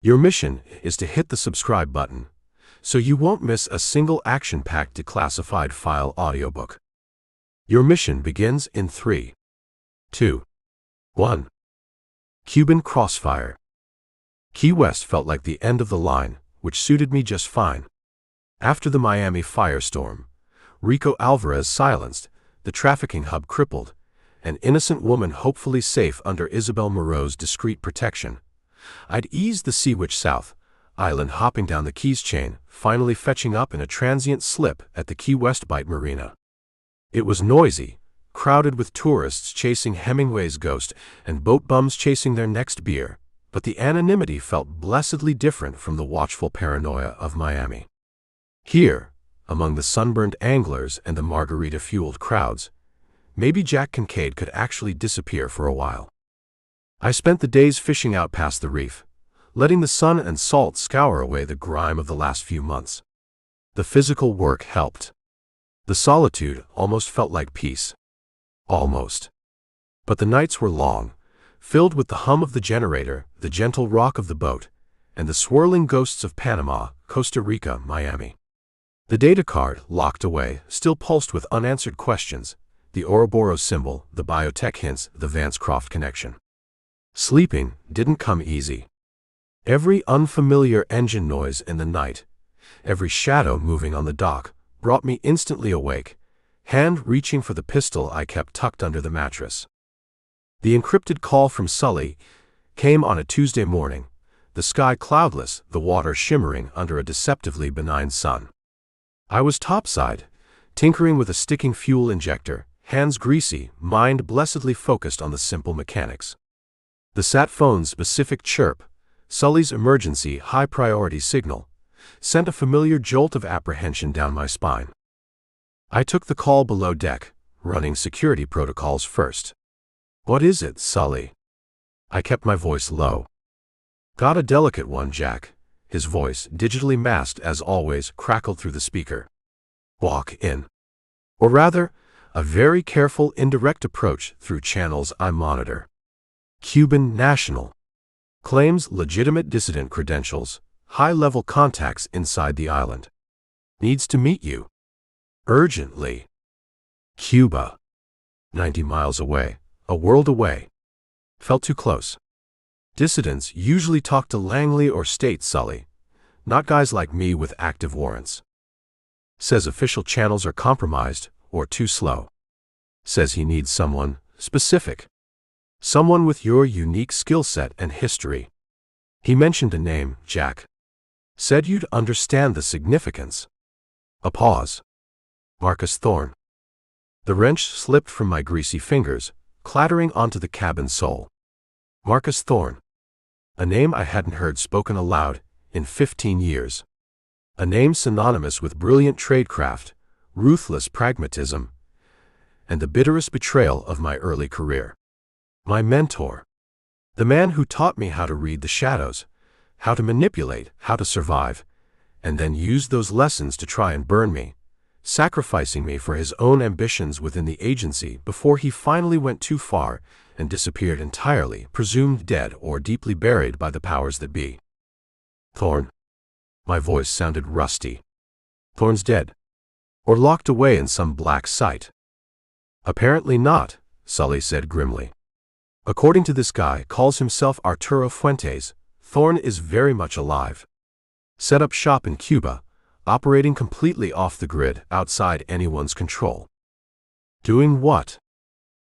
Your mission is to hit the subscribe button, so you won't miss a single action-packed declassified file audiobook. Your mission begins in 3, 2, 1. Cuban Crossfire. Key West felt like the end of the line, which suited me just fine. After the Miami firestorm, Rico Alvarez silenced, the trafficking hub crippled, an innocent woman hopefully safe under Isabel Moreau's discreet protection, I'd eased the Sea Witch south, island hopping down the Keys chain, finally fetching up in a transient slip at the Key West Bight Marina. It was noisy, crowded with tourists chasing Hemingway's ghost and boat bums chasing their next beer, but the anonymity felt blessedly different from the watchful paranoia of Miami. Here, among the sunburned anglers and the margarita-fueled crowds, maybe Jack Kincaid could actually disappear for a while. I spent the days fishing out past the reef, letting the sun and salt scour away the grime of the last few months. The physical work helped. The solitude almost felt like peace. Almost. But the nights were long, filled with the hum of the generator, the gentle rock of the boat, and the swirling ghosts of Panama, Costa Rica, Miami. The data card, locked away, still pulsed with unanswered questions, the Ouroboros symbol, the biotech hints, the Vancecroft connection. Sleeping didn't come easy. Every unfamiliar engine noise in the night, every shadow moving on the dock, brought me instantly awake, hand reaching for the pistol I kept tucked under the mattress. The encrypted call from Sully came on a Tuesday morning, the sky cloudless, the water shimmering under a deceptively benign sun. I was topside, tinkering with a sticking fuel injector, hands greasy, mind blessedly focused on the simple mechanics. The sat phone's specific chirp, Sully's emergency high-priority signal, sent a familiar jolt of apprehension down my spine. I took the call below deck, running security protocols first. "What is it, Sully?" I kept my voice low. "Got a delicate one, Jack." His voice, digitally masked as always, crackled through the speaker. "Walk in." Or rather, a very careful indirect approach through channels I monitor. Cuban national. Claims legitimate dissident credentials, high-level contacts inside the island. Needs to meet you. Urgently. Cuba. 90 miles away, a world away. Felt too close. Dissidents usually talk to Langley or State Sully, not guys like me with active warrants. Says official channels are compromised or too slow. Says he needs someone specific. Someone with your unique skill set and history. He mentioned a name, Jack. Said you'd understand the significance. A pause. Marcus Thorne. The wrench slipped from my greasy fingers, clattering onto the cabin sole. Marcus Thorne. A name I hadn't heard spoken aloud in 15 years. A name synonymous with brilliant tradecraft, ruthless pragmatism, and the bitterest betrayal of my early career. My mentor. The man who taught me how to read the shadows, how to manipulate, how to survive, and then used those lessons to try and burn me, sacrificing me for his own ambitions within the agency before he finally went too far and disappeared entirely, presumed dead or deeply buried by the powers that be. Thorne. My voice sounded rusty. Thorne's dead. Or locked away in some black site. Apparently not, Sully said grimly. According to this guy, calls himself Arturo Fuentes, Thorne is very much alive. Set up shop in Cuba, operating completely off the grid, outside anyone's control. Doing what?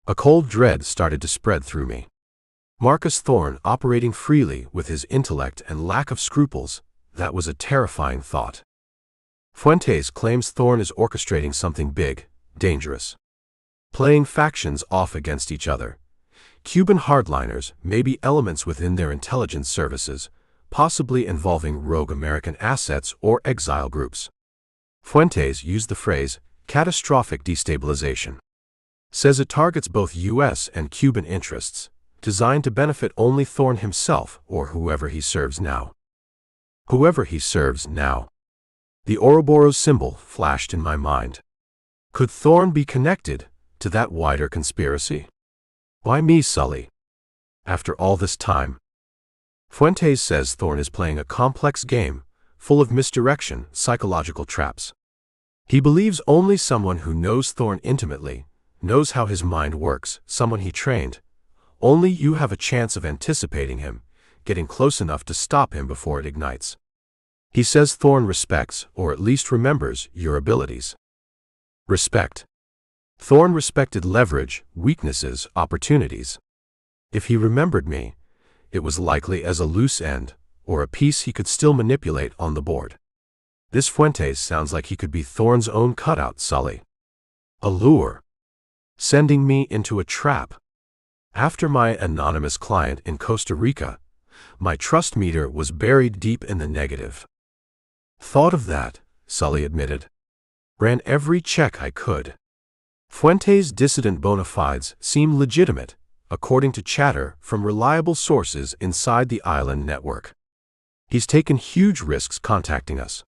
A cold dread started to spread through me. Marcus Thorne operating freely with his intellect and lack of scruples, that was a terrifying thought. Fuentes claims Thorne is orchestrating something big, dangerous. Playing factions off against each other. Cuban hardliners, maybe elements within their intelligence services, possibly involving rogue American assets or exile groups. Fuentes used the phrase, catastrophic destabilization. Says it targets both U.S. and Cuban interests, designed to benefit only Thorne himself or whoever he serves now. Whoever he serves now. The Ouroboros symbol flashed in my mind. Could Thorne be connected to that wider conspiracy? Why me, Sully? After all this time. Fuentes says Thorn is playing a complex game, full of misdirection, psychological traps. He believes only someone who knows Thorn intimately, knows how his mind works, someone he trained. Only you have a chance of anticipating him, getting close enough to stop him before it ignites. He says Thorn respects, or at least remembers, your abilities. Respect. Thorn respected leverage, weaknesses, opportunities. If he remembered me, it was likely as a loose end, or a piece he could still manipulate on the board. This Fuentes sounds like he could be Thorn's own cutout, Sully. A lure. Sending me into a trap. After my anonymous client in Costa Rica, my trust meter was buried deep in the negative. Thought of that, Sully admitted. Ran every check I could. Fuentes' dissident bona fides seem legitimate, according to chatter from reliable sources inside the island network. He's taken huge risks contacting us.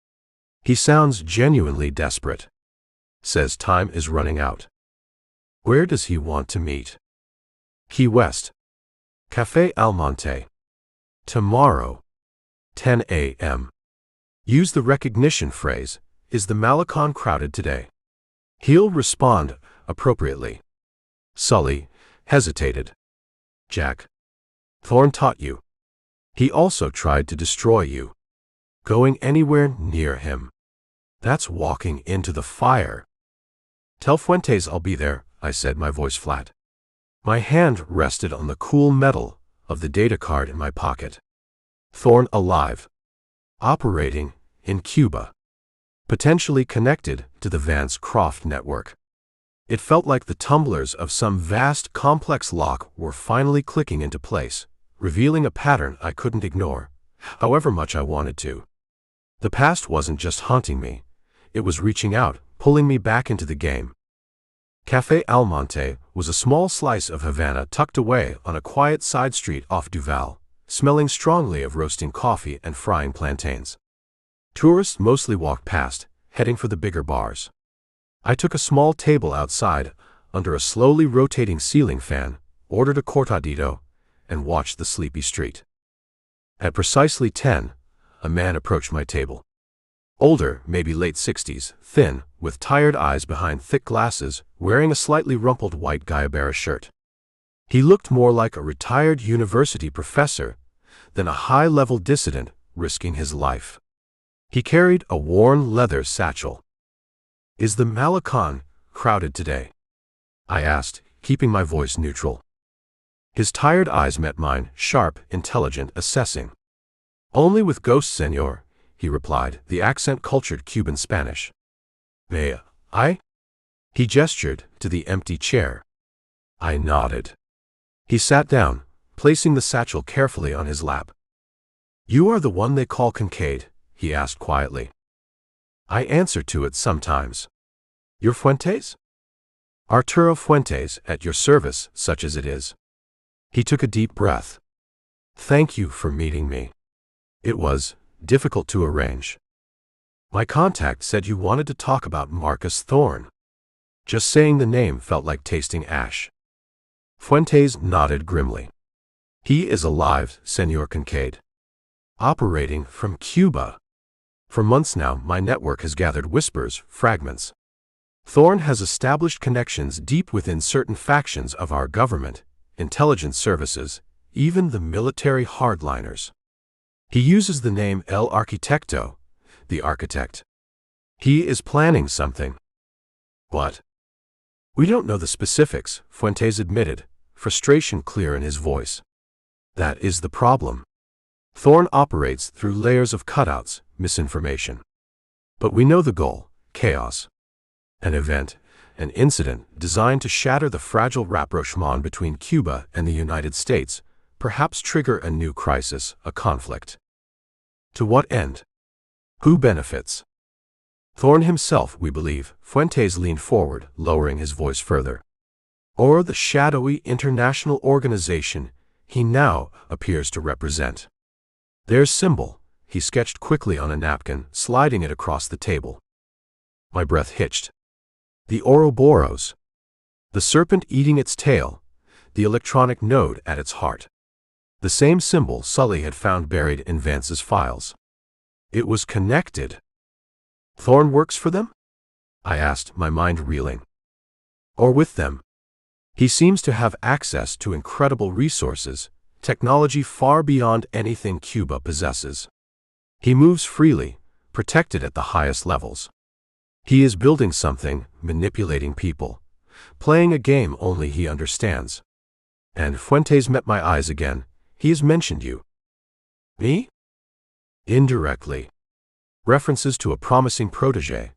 He sounds genuinely desperate. Says time is running out. Where does he want to meet? Key West. Café Almonte. Tomorrow. 10 a.m. Use the recognition phrase, is the Malecon crowded today? He'll respond appropriately. Sully hesitated. Jack. Thorn taught you. He also tried to destroy you. Going anywhere near him. That's walking into the fire. Tell Fuentes I'll be there, I said, my voice flat. My hand rested on the cool metal of the data card in my pocket. Thorn alive. Operating in Cuba. Potentially connected to the Vance Croft network. It felt like the tumblers of some vast, complex lock were finally clicking into place, revealing a pattern I couldn't ignore, however much I wanted to. The past wasn't just haunting me. It was reaching out, pulling me back into the game. Café Almonte was a small slice of Havana tucked away on a quiet side street off Duval, smelling strongly of roasting coffee and frying plantains. Tourists mostly walked past, heading for the bigger bars. I took a small table outside, under a slowly rotating ceiling fan, ordered a cortadito, and watched the sleepy street. At precisely 10, a man approached my table. Older, maybe late 60s, thin, with tired eyes behind thick glasses, wearing a slightly rumpled white Guayabera shirt. He looked more like a retired university professor than a high-level dissident risking his life. He carried a worn leather satchel. Is the Malecon crowded today? I asked, keeping my voice neutral. His tired eyes met mine, sharp, intelligent, assessing. Only with ghosts, senor, he replied, the accent cultured Cuban Spanish. May I? He gestured to the empty chair. I nodded. He sat down, placing the satchel carefully on his lap. You are the one they call Kincaid? He asked quietly. I answer to it sometimes. You're Fuentes? Arturo Fuentes, at your service, such as it is. He took a deep breath. Thank you for meeting me. It was difficult to arrange. My contact said you wanted to talk about Marcus Thorn. Just saying the name felt like tasting ash. Fuentes nodded grimly. He is alive, Senor Kincaid. Operating from Cuba. For months now, my network has gathered whispers, fragments. Thorn has established connections deep within certain factions of our government, intelligence services, even the military hardliners. He uses the name El Arquitecto, the architect. He is planning something. What? We don't know the specifics, Fuentes admitted, frustration clear in his voice. That is the problem. Thorn operates through layers of cutouts, misinformation. But we know the goal, chaos. An event, an incident designed to shatter the fragile rapprochement between Cuba and the United States, perhaps trigger a new crisis, a conflict. To what end? Who benefits? Thorn himself, we believe, Fuentes leaned forward, lowering his voice further. Or the shadowy international organization he now appears to represent. Their symbol, he sketched quickly on a napkin, sliding it across the table. My breath hitched. The Ouroboros. The serpent eating its tail, the electronic node at its heart. The same symbol Sully had found buried in Vance's files. It was connected. Thorn works for them? I asked, my mind reeling. Or with them? He seems to have access to incredible resources, technology far beyond anything Cuba possesses. He moves freely, protected at the highest levels. He is building something, manipulating people, playing a game only he understands. And Fuentes met my eyes again. He has mentioned you. Me? Indirectly. References to a promising protege,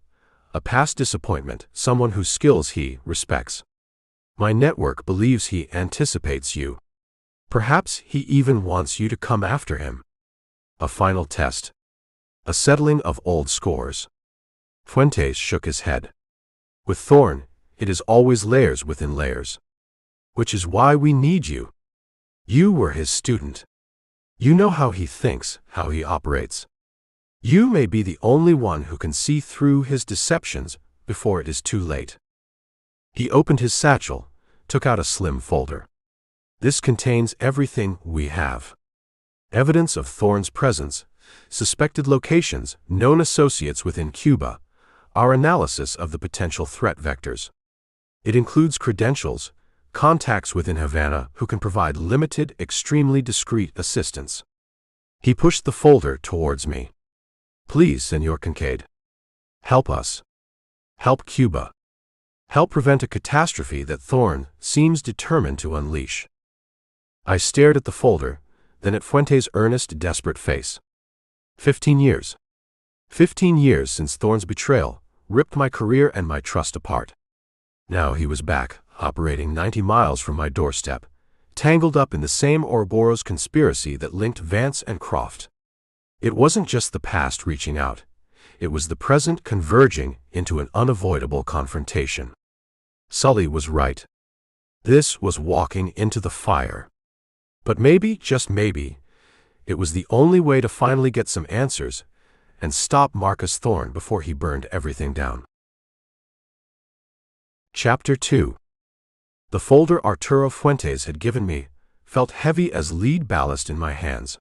a past disappointment, someone whose skills he respects. My network believes he anticipates you. Perhaps he even wants you to come after him. A final test. A settling of old scores. Fuentes shook his head. With Thorn, it is always layers within layers. Which is why we need you. You were his student. You know how he thinks, how he operates. You may be the only one who can see through his deceptions before it is too late. He opened his satchel, took out a slim folder. This contains everything we have. Evidence of Thorn's presence, suspected locations, known associates within Cuba, our analysis of the potential threat vectors. It includes credentials, contacts within Havana who can provide limited, extremely discreet assistance. He pushed the folder towards me. Please, Senor Kincaid. Help us. Help Cuba. Help prevent a catastrophe that Thorn seems determined to unleash. I stared at the folder, then at Fuentes' earnest, desperate face. 15 years. 15 years since Thorn's betrayal ripped my career and my trust apart. Now he was back, operating 90 miles from my doorstep, tangled up in the same Ouroboros conspiracy that linked Vance and Croft. It wasn't just the past reaching out. It was the present converging into an unavoidable confrontation. Sully was right. This was walking into the fire. But maybe, just maybe, it was the only way to finally get some answers and stop Marcus Thorn before he burned everything down. Chapter 2. The folder Arturo Fuentes had given me felt heavy as lead ballast in my hands.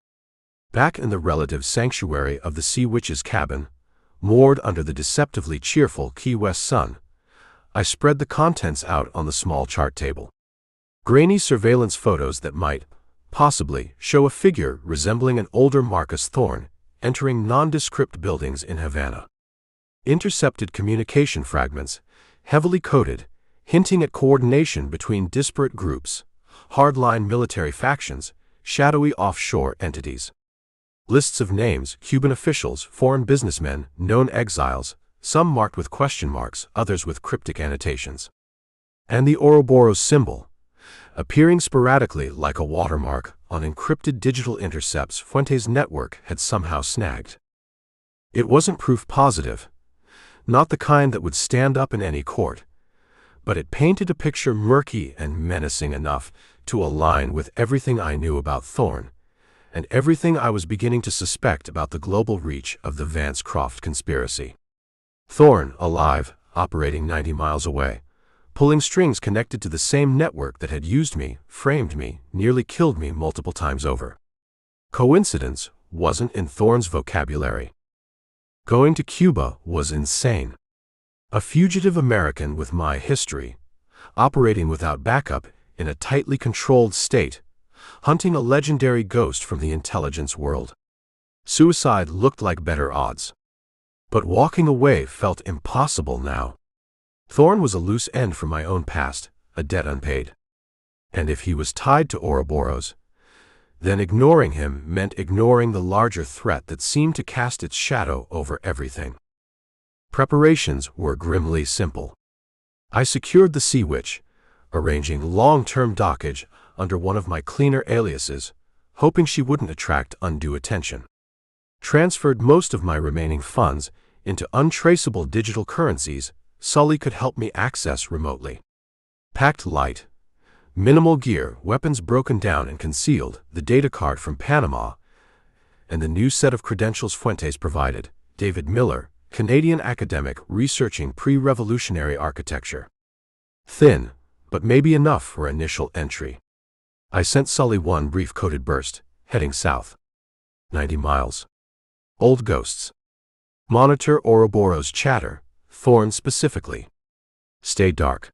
Back in the relative sanctuary of the Sea Witch's cabin, moored under the deceptively cheerful Key West sun, I spread the contents out on the small chart table. Grainy surveillance photos that might, possibly, show a figure resembling an older Marcus Thorn entering nondescript buildings in Havana. Intercepted communication fragments, heavily coded, hinting at coordination between disparate groups, hardline military factions, shadowy offshore entities. Lists of names, Cuban officials, foreign businessmen, known exiles, some marked with question marks, others with cryptic annotations. And the Ouroboros symbol, appearing sporadically like a watermark on encrypted digital intercepts Fuentes' network had somehow snagged. It wasn't proof positive, not the kind that would stand up in any court, but it painted a picture murky and menacing enough to align with everything I knew about Thorn, and everything I was beginning to suspect about the global reach of the Vance-Croft conspiracy. Thorn, alive, operating 90 miles away, pulling strings connected to the same network that had used me, framed me, nearly killed me multiple times over. Coincidence wasn't in Thorn's vocabulary. Going to Cuba was insane. A fugitive American with my history, operating without backup in a tightly controlled state, hunting a legendary ghost from the intelligence world. Suicide looked like better odds. But walking away felt impossible now. Thorn was a loose end from my own past, a debt unpaid. And if he was tied to Ouroboros, then ignoring him meant ignoring the larger threat that seemed to cast its shadow over everything. Preparations were grimly simple. I secured the Sea Witch, arranging long-term dockage under one of my cleaner aliases, hoping she wouldn't attract undue attention. Transferred most of my remaining funds into untraceable digital currencies Sully could help me access remotely. Packed light, minimal gear, weapons broken down and concealed, the data card from Panama, and the new set of credentials Fuentes provided, David Miller, Canadian academic researching pre-revolutionary architecture. Thin, but maybe enough for initial entry. I sent Sully one brief coded burst, heading south. 90 miles. Old ghosts. Monitor Ouroboros chatter, Thorn specifically. Stay dark.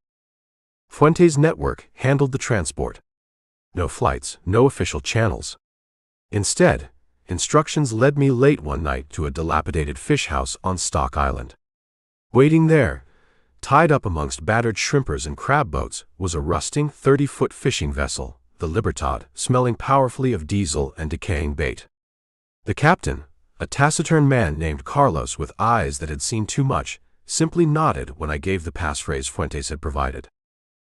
Fuentes network handled the transport. No flights, no official channels. Instead, instructions led me late one night to a dilapidated fish house on Stock Island. Waiting there, tied up amongst battered shrimpers and crab boats, was a rusting 30-foot fishing vessel, the Libertad, smelling powerfully of diesel and decaying bait. The captain, a taciturn man named Carlos with eyes that had seen too much, simply nodded when I gave the passphrase Fuentes had provided.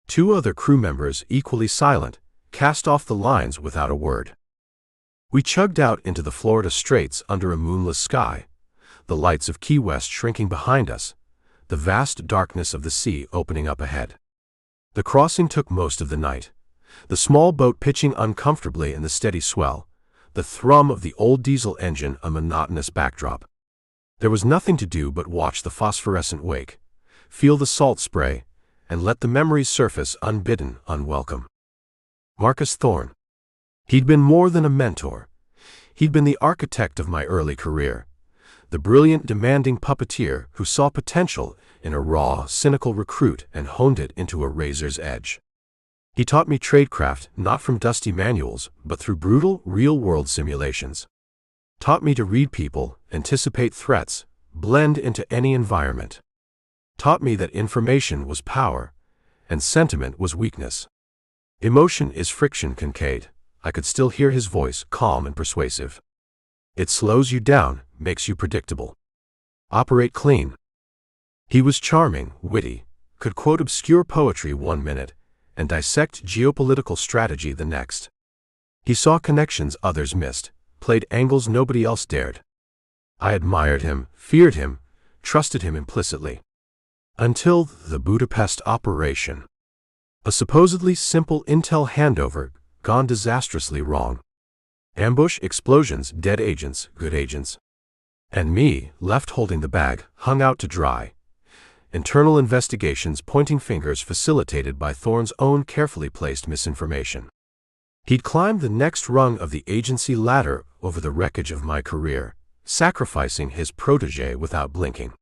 Two other crew members, equally silent, cast off the lines without a word. We chugged out into the Florida Straits under a moonless sky, the lights of Key West shrinking behind us, the vast darkness of the sea opening up ahead. The crossing took most of the night, the small boat pitching uncomfortably in the steady swell, the thrum of the old diesel engine a monotonous backdrop. There was nothing to do but watch the phosphorescent wake, feel the salt spray, and let the memories surface unbidden, unwelcome. Marcus Thorn. He'd been more than a mentor. He'd been the architect of my early career, the brilliant, demanding puppeteer who saw potential in a raw, cynical recruit and honed it into a razor's edge. He taught me tradecraft not from dusty manuals, but through brutal, real-world simulations. Taught me to read people, anticipate threats, blend into any environment. Taught me that information was power, and sentiment was weakness. Emotion is friction, Kincaid. I could still hear his voice, calm and persuasive. It slows you down, makes you predictable. Operate clean. He was charming, witty, could quote obscure poetry one minute, and dissect geopolitical strategy the next. He saw connections others missed, played angles nobody else dared. I admired him, feared him, trusted him implicitly. Until the Budapest operation. A supposedly simple intel handover, gone disastrously wrong. Ambush, explosions, dead agents, good agents. And me, left holding the bag, hung out to dry. Internal investigations, pointing fingers facilitated by Thorn's own carefully placed misinformation. He'd climbed the next rung of the agency ladder over the wreckage of my career, sacrificing his protégé without blinking.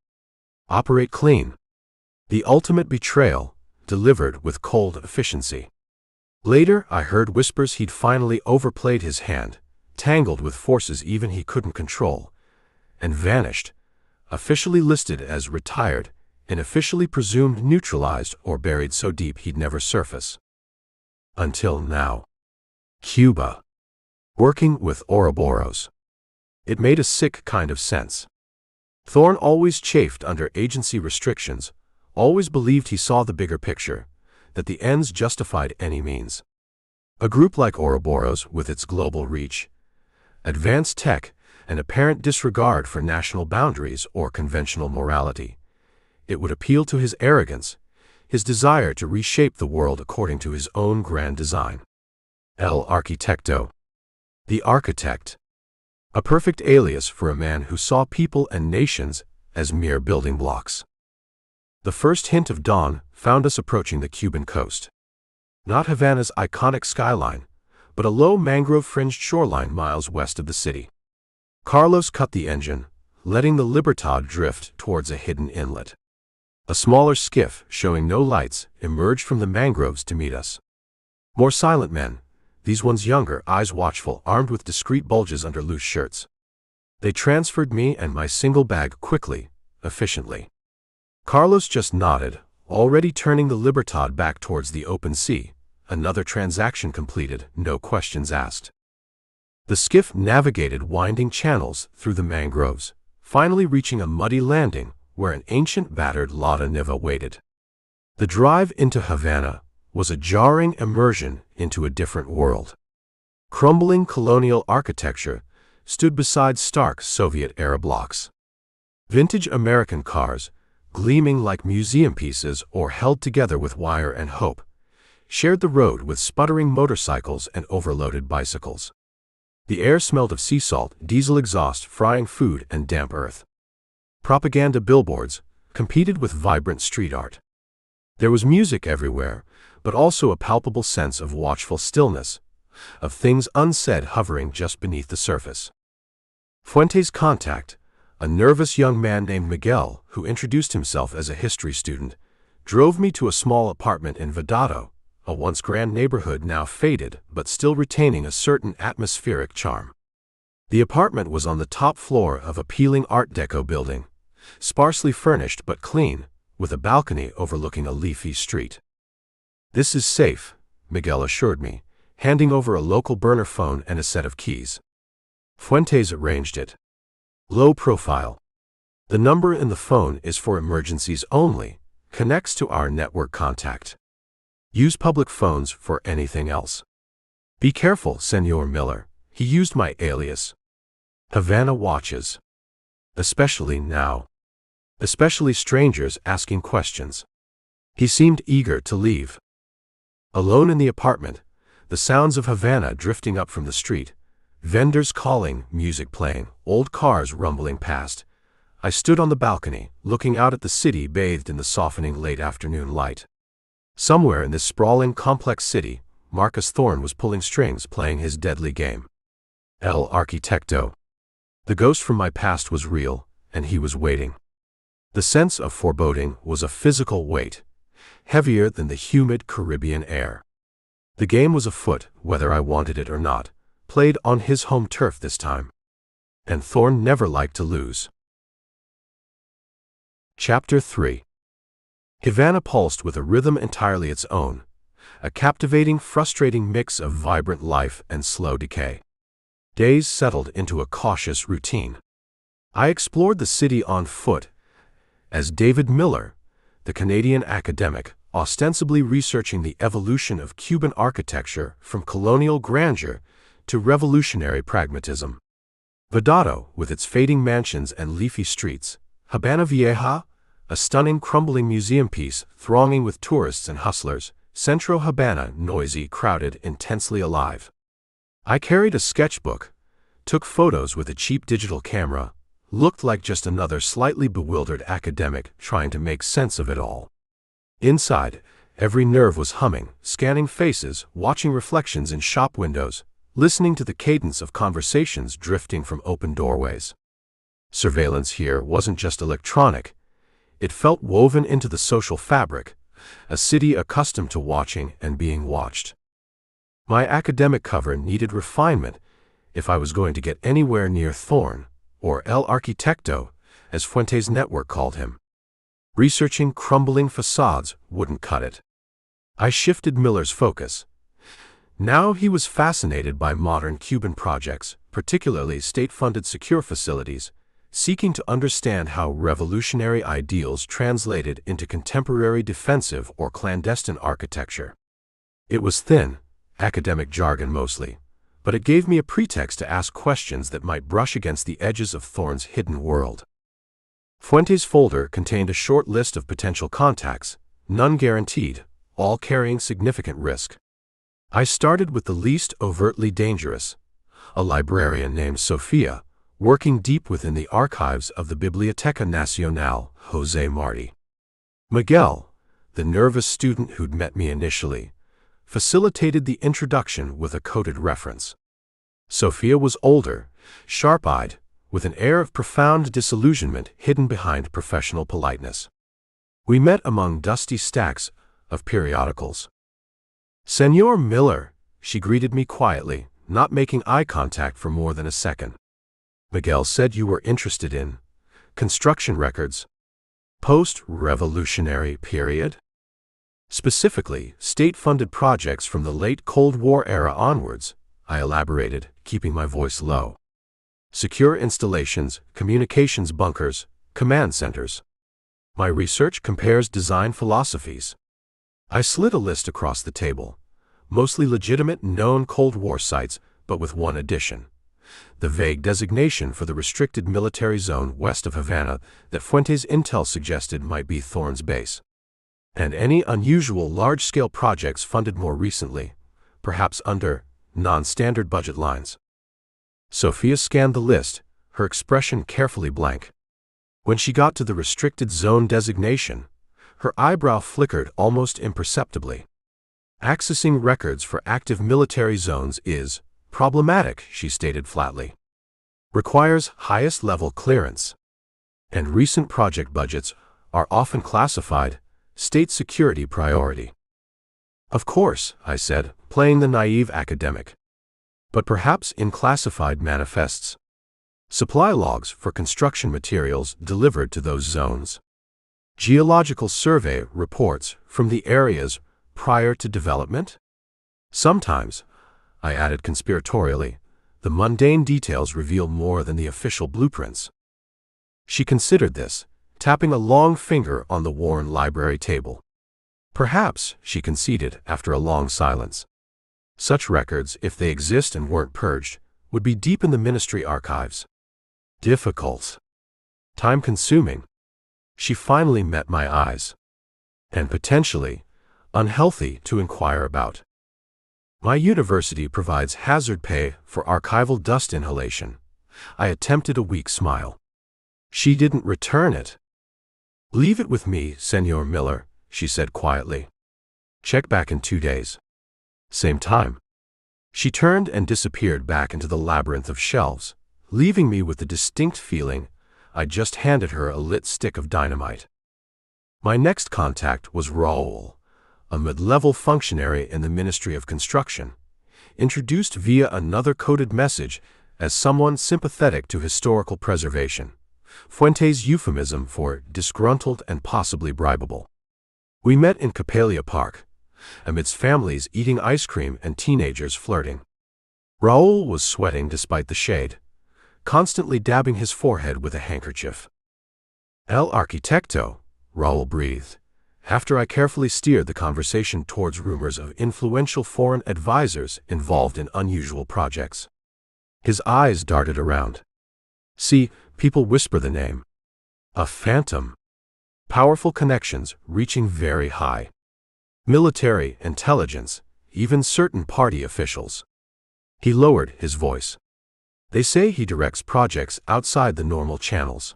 Operate clean. The ultimate betrayal, delivered with cold efficiency. Later, I heard whispers he'd finally overplayed his hand, tangled with forces even he couldn't control, and vanished, officially listed as retired, and officially presumed neutralized or buried so deep he'd never surface. Until now. Cuba. Working with Ouroboros. It made a sick kind of sense. Thorn always chafed under agency restrictions, always believed he saw the bigger picture, that the ends justified any means. A group like Ouroboros, with its global reach, advanced tech, and apparent disregard for national boundaries or conventional morality, it would appeal to his arrogance, his desire to reshape the world according to his own grand design. El Arquitecto. The Architect. A perfect alias for a man who saw people and nations as mere building blocks. The first hint of dawn found us approaching the Cuban coast. Not Havana's iconic skyline, but a low mangrove-fringed shoreline miles west of the city. Carlos cut the engine, letting the Libertad drift towards a hidden inlet. A smaller skiff, showing no lights, emerged from the mangroves to meet us. More silent men, these ones younger, eyes watchful, armed with discreet bulges under loose shirts. They transferred me and my single bag quickly, efficiently. Carlos just nodded, already turning the Libertad back towards the open sea, another transaction completed, no questions asked. The skiff navigated winding channels through the mangroves, finally reaching a muddy landing where an ancient battered Lada Niva waited. The drive into Havana was a jarring immersion into a different world. Crumbling colonial architecture stood beside stark Soviet-era blocks. Vintage American cars, gleaming like museum pieces or held together with wire and hope, shared the road with sputtering motorcycles and overloaded bicycles. The air smelled of sea salt, diesel exhaust, frying food, and damp earth. Propaganda billboards competed with vibrant street art. There was music everywhere, but also a palpable sense of watchful stillness, of things unsaid hovering just beneath the surface. Fuentes' contact, a nervous young man named Miguel who introduced himself as a history student, drove me to a small apartment in Vedado, a once grand neighborhood now faded but still retaining a certain atmospheric charm. The apartment was on the top floor of a appealing Art Deco building, sparsely furnished but clean, with a balcony overlooking a leafy street. "This is safe," Miguel assured me, handing over a local burner phone and a set of keys. Fuentes arranged it. Low profile. The number in the phone is for emergencies only, connects to our network contact. Use public phones for anything else. Be careful, Senor Miller. He used my alias. Havana watches. Especially now. Especially strangers asking questions. He seemed eager to leave. Alone in the apartment, the sounds of Havana drifting up from the street, vendors calling, music playing, old cars rumbling past. I stood on the balcony, looking out at the city bathed in the softening late afternoon light. Somewhere in this sprawling, complex city, Marcus Thorne was pulling strings, playing his deadly game. El Arquitecto. The ghost from my past was real, and he was waiting. The sense of foreboding was a physical weight, heavier than the humid Caribbean air. The game was afoot, whether I wanted it or not, played on his home turf this time. And Thorne never liked to lose. Chapter 3. Havana pulsed with a rhythm entirely its own, a captivating, frustrating mix of vibrant life and slow decay. Days settled into a cautious routine. I explored the city on foot, as David Miller, the Canadian academic, ostensibly researching the evolution of Cuban architecture from colonial grandeur to revolutionary pragmatism. Vedado, with its fading mansions and leafy streets, Habana Vieja, a stunning crumbling museum piece thronging with tourists and hustlers, Centro Habana, noisy, crowded, intensely alive. I carried a sketchbook, took photos with a cheap digital camera, looked like just another slightly bewildered academic trying to make sense of it all. Inside, every nerve was humming, scanning faces, watching reflections in shop windows, listening to the cadence of conversations drifting from open doorways. Surveillance here wasn't just electronic. It felt woven into the social fabric, a city accustomed to watching and being watched. My academic cover needed refinement if I was going to get anywhere near Thorne, or El Arquitecto, as Fuentes' network called him. Researching crumbling facades wouldn't cut it. I shifted Miller's focus. Now he was fascinated by modern Cuban projects, particularly state-funded secure facilities, seeking to understand how revolutionary ideals translated into contemporary defensive or clandestine architecture. It was thin, academic jargon mostly, but it gave me a pretext to ask questions that might brush against the edges of Thorne's hidden world. Fuentes' folder contained a short list of potential contacts, none guaranteed, all carrying significant risk. I started with the least overtly dangerous, a librarian named Sofia, working deep within the archives of the Biblioteca Nacional, Jose Marti. Miguel, the nervous student who'd met me initially, facilitated the introduction with a coded reference. Sofia was older, sharp-eyed, with an air of profound disillusionment hidden behind professional politeness. We met among dusty stacks of periodicals. "Senor Miller," she greeted me quietly, not making eye contact for more than a second. "Miguel said you were interested in construction records. Post-revolutionary period? Specifically, state-funded projects from the late Cold War era onwards," I elaborated, keeping my voice low. "Secure installations, communications bunkers, command centers. My research compares design philosophies." I slid a list across the table, mostly legitimate known Cold War sites, but with one addition: the vague designation for the restricted military zone west of Havana that Fuentes' intel suggested might be Thorne's base. And any unusual large-scale projects funded more recently, perhaps under non-standard budget lines. Sophia scanned the list, her expression carefully blank. When she got to the restricted zone designation, her eyebrow flickered almost imperceptibly. Accessing records for active military zones is problematic, she stated flatly. Requires highest-level clearance. And recent project budgets are often classified state security priority. Of course, I said, playing the naive academic. But perhaps in classified manifests. Supply logs for construction materials delivered to those zones. Geological survey reports from the areas prior to development? Sometimes, I added conspiratorially, the mundane details reveal more than the official blueprints. She considered this, tapping a long finger on the worn library table. Perhaps, she conceded after a long silence. Such records, if they exist and weren't purged, would be deep in the ministry archives. Difficult. Time-consuming. She finally met my eyes. And potentially unhealthy to inquire about. My university provides hazard pay for archival dust inhalation. I attempted a weak smile. She didn't return it. Leave it with me, Senor Miller, she said quietly. Check back in 2 days. Same time. She turned and disappeared back into the labyrinth of shelves, leaving me with the distinct feeling I'd just handed her a lit stick of dynamite. My next contact was Raoul, a mid-level functionary in the Ministry of Construction, introduced via another coded message as someone sympathetic to historical preservation, Fuentes' euphemism for disgruntled and possibly bribable. We met in Capalia Park, amidst families eating ice cream and teenagers flirting. Raoul was sweating despite the shade, constantly dabbing his forehead with a handkerchief. El Arquitecto, Raoul breathed, after I carefully steered the conversation towards rumors of influential foreign advisors involved in unusual projects. His eyes darted around. See, people whisper the name. A phantom. Powerful connections reaching very high. Military, intelligence, even certain party officials. He lowered his voice. They say he directs projects outside the normal channels.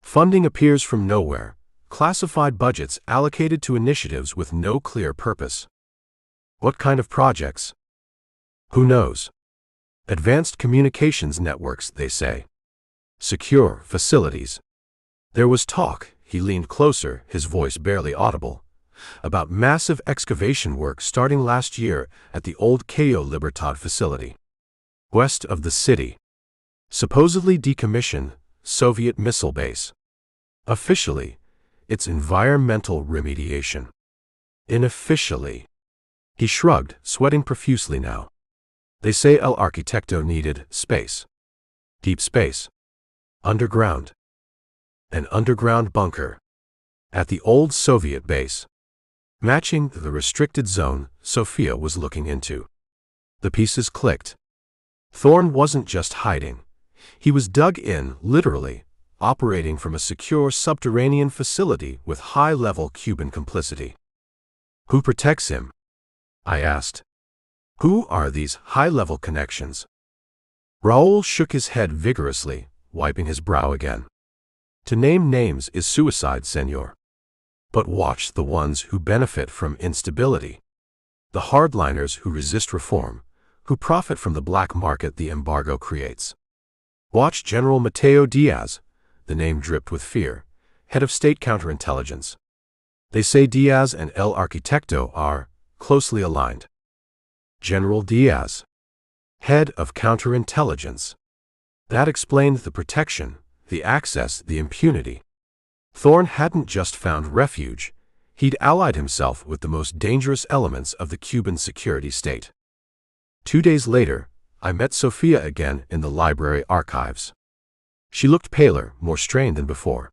Funding appears from nowhere. Classified budgets allocated to initiatives with no clear purpose. What kind of projects? Who knows? Advanced communications networks, they say. Secure facilities. There was talk, he leaned closer, his voice barely audible, about massive excavation work starting last year at the old Cayo Libertad facility. West of the city. Supposedly decommissioned Soviet missile base. Officially, it's environmental remediation. Unofficially. He shrugged, sweating profusely now. They say El Arquitecto needed space. Deep space. Underground. An underground bunker. At the old Soviet base. Matching the restricted zone Sophia was looking into. The pieces clicked. Thorne wasn't just hiding. He was dug in, literally, operating from a secure subterranean facility with high-level Cuban complicity. Who protects him? I asked. Who are these high-level connections? Raoul shook his head vigorously, wiping his brow again. To name names is suicide, senor. But watch the ones who benefit from instability. The hardliners who resist reform, who profit from the black market the embargo creates. Watch General Mateo Diaz, the name dripped with fear, head of state counterintelligence. They say Diaz and El Arquitecto are closely aligned. General Diaz, head of counterintelligence. That explained the protection, the access, the impunity. Thorne hadn't just found refuge, he'd allied himself with the most dangerous elements of the Cuban security state. 2 days later, I met Sophia again in the library archives. She looked paler, more strained than before.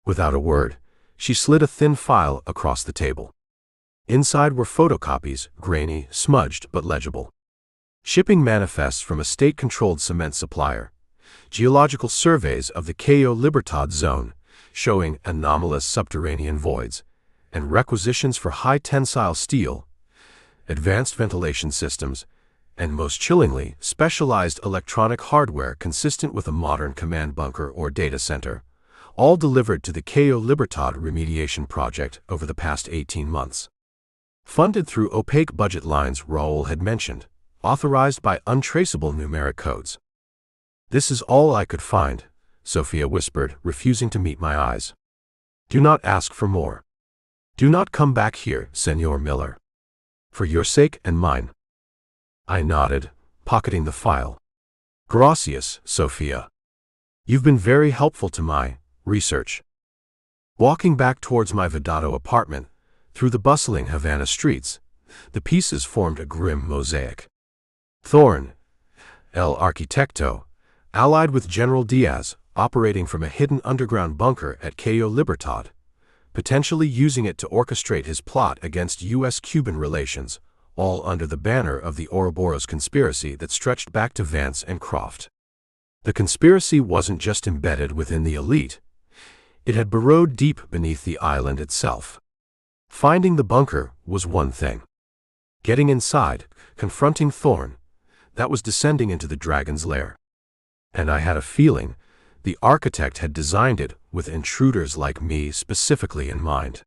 Without a word, she slid a thin file across the table. Inside were photocopies, grainy, smudged but legible. Shipping manifests from a state-controlled cement supplier. Geological surveys of the Cayo Libertad zone, showing anomalous subterranean voids, and requisitions for high-tensile steel, advanced ventilation systems, and most chillingly, specialized electronic hardware consistent with a modern command bunker or data center, all delivered to the Cayo Libertad remediation project over the past 18 months. Funded through opaque budget lines Raoul had mentioned, authorized by untraceable numeric codes. "This is all I could find," Sophia whispered, refusing to meet my eyes. "Do not ask for more. Do not come back here, Senor Miller. For your sake and mine." I nodded, pocketing the file. "Gracias, Sophia. You've been very helpful to my research." Walking back towards my Vedado apartment, through the bustling Havana streets, the pieces formed a grim mosaic. Thorne, El Arquitecto, allied with General Diaz, operating from a hidden underground bunker at Cayo Libertad, potentially using it to orchestrate his plot against U.S.-Cuban relations, all under the banner of the Ouroboros conspiracy that stretched back to Vance and Croft. The conspiracy wasn't just embedded within the elite. It had burrowed deep beneath the island itself. Finding the bunker was one thing. Getting inside, confronting Thorne, that was descending into the dragon's lair. And I had a feeling the architect had designed it with intruders like me specifically in mind.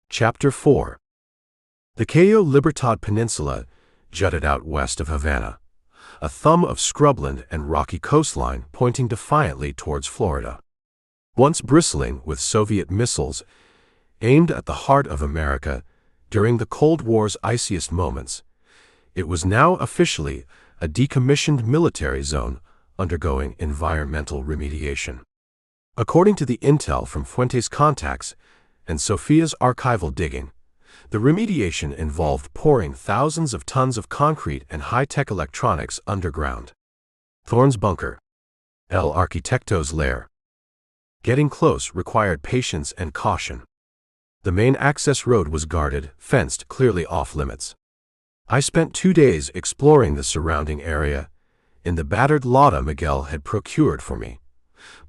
Chapter 4. The Cayo Libertad Peninsula jutted out west of Havana, a thumb of scrubland and rocky coastline pointing defiantly towards Florida. Once bristling with Soviet missiles aimed at the heart of America during the Cold War's iciest moments, it was now officially a decommissioned military zone undergoing environmental remediation. According to the intel from Fuentes contacts and Sophia's archival digging, the remediation involved pouring thousands of tons of concrete and high-tech electronics underground. Thorne's bunker, El Arquitecto's lair. Getting close required patience and caution. The main access road was guarded, fenced clearly off-limits. I spent 2 days exploring the surrounding area in the battered Lada Miguel had procured for me,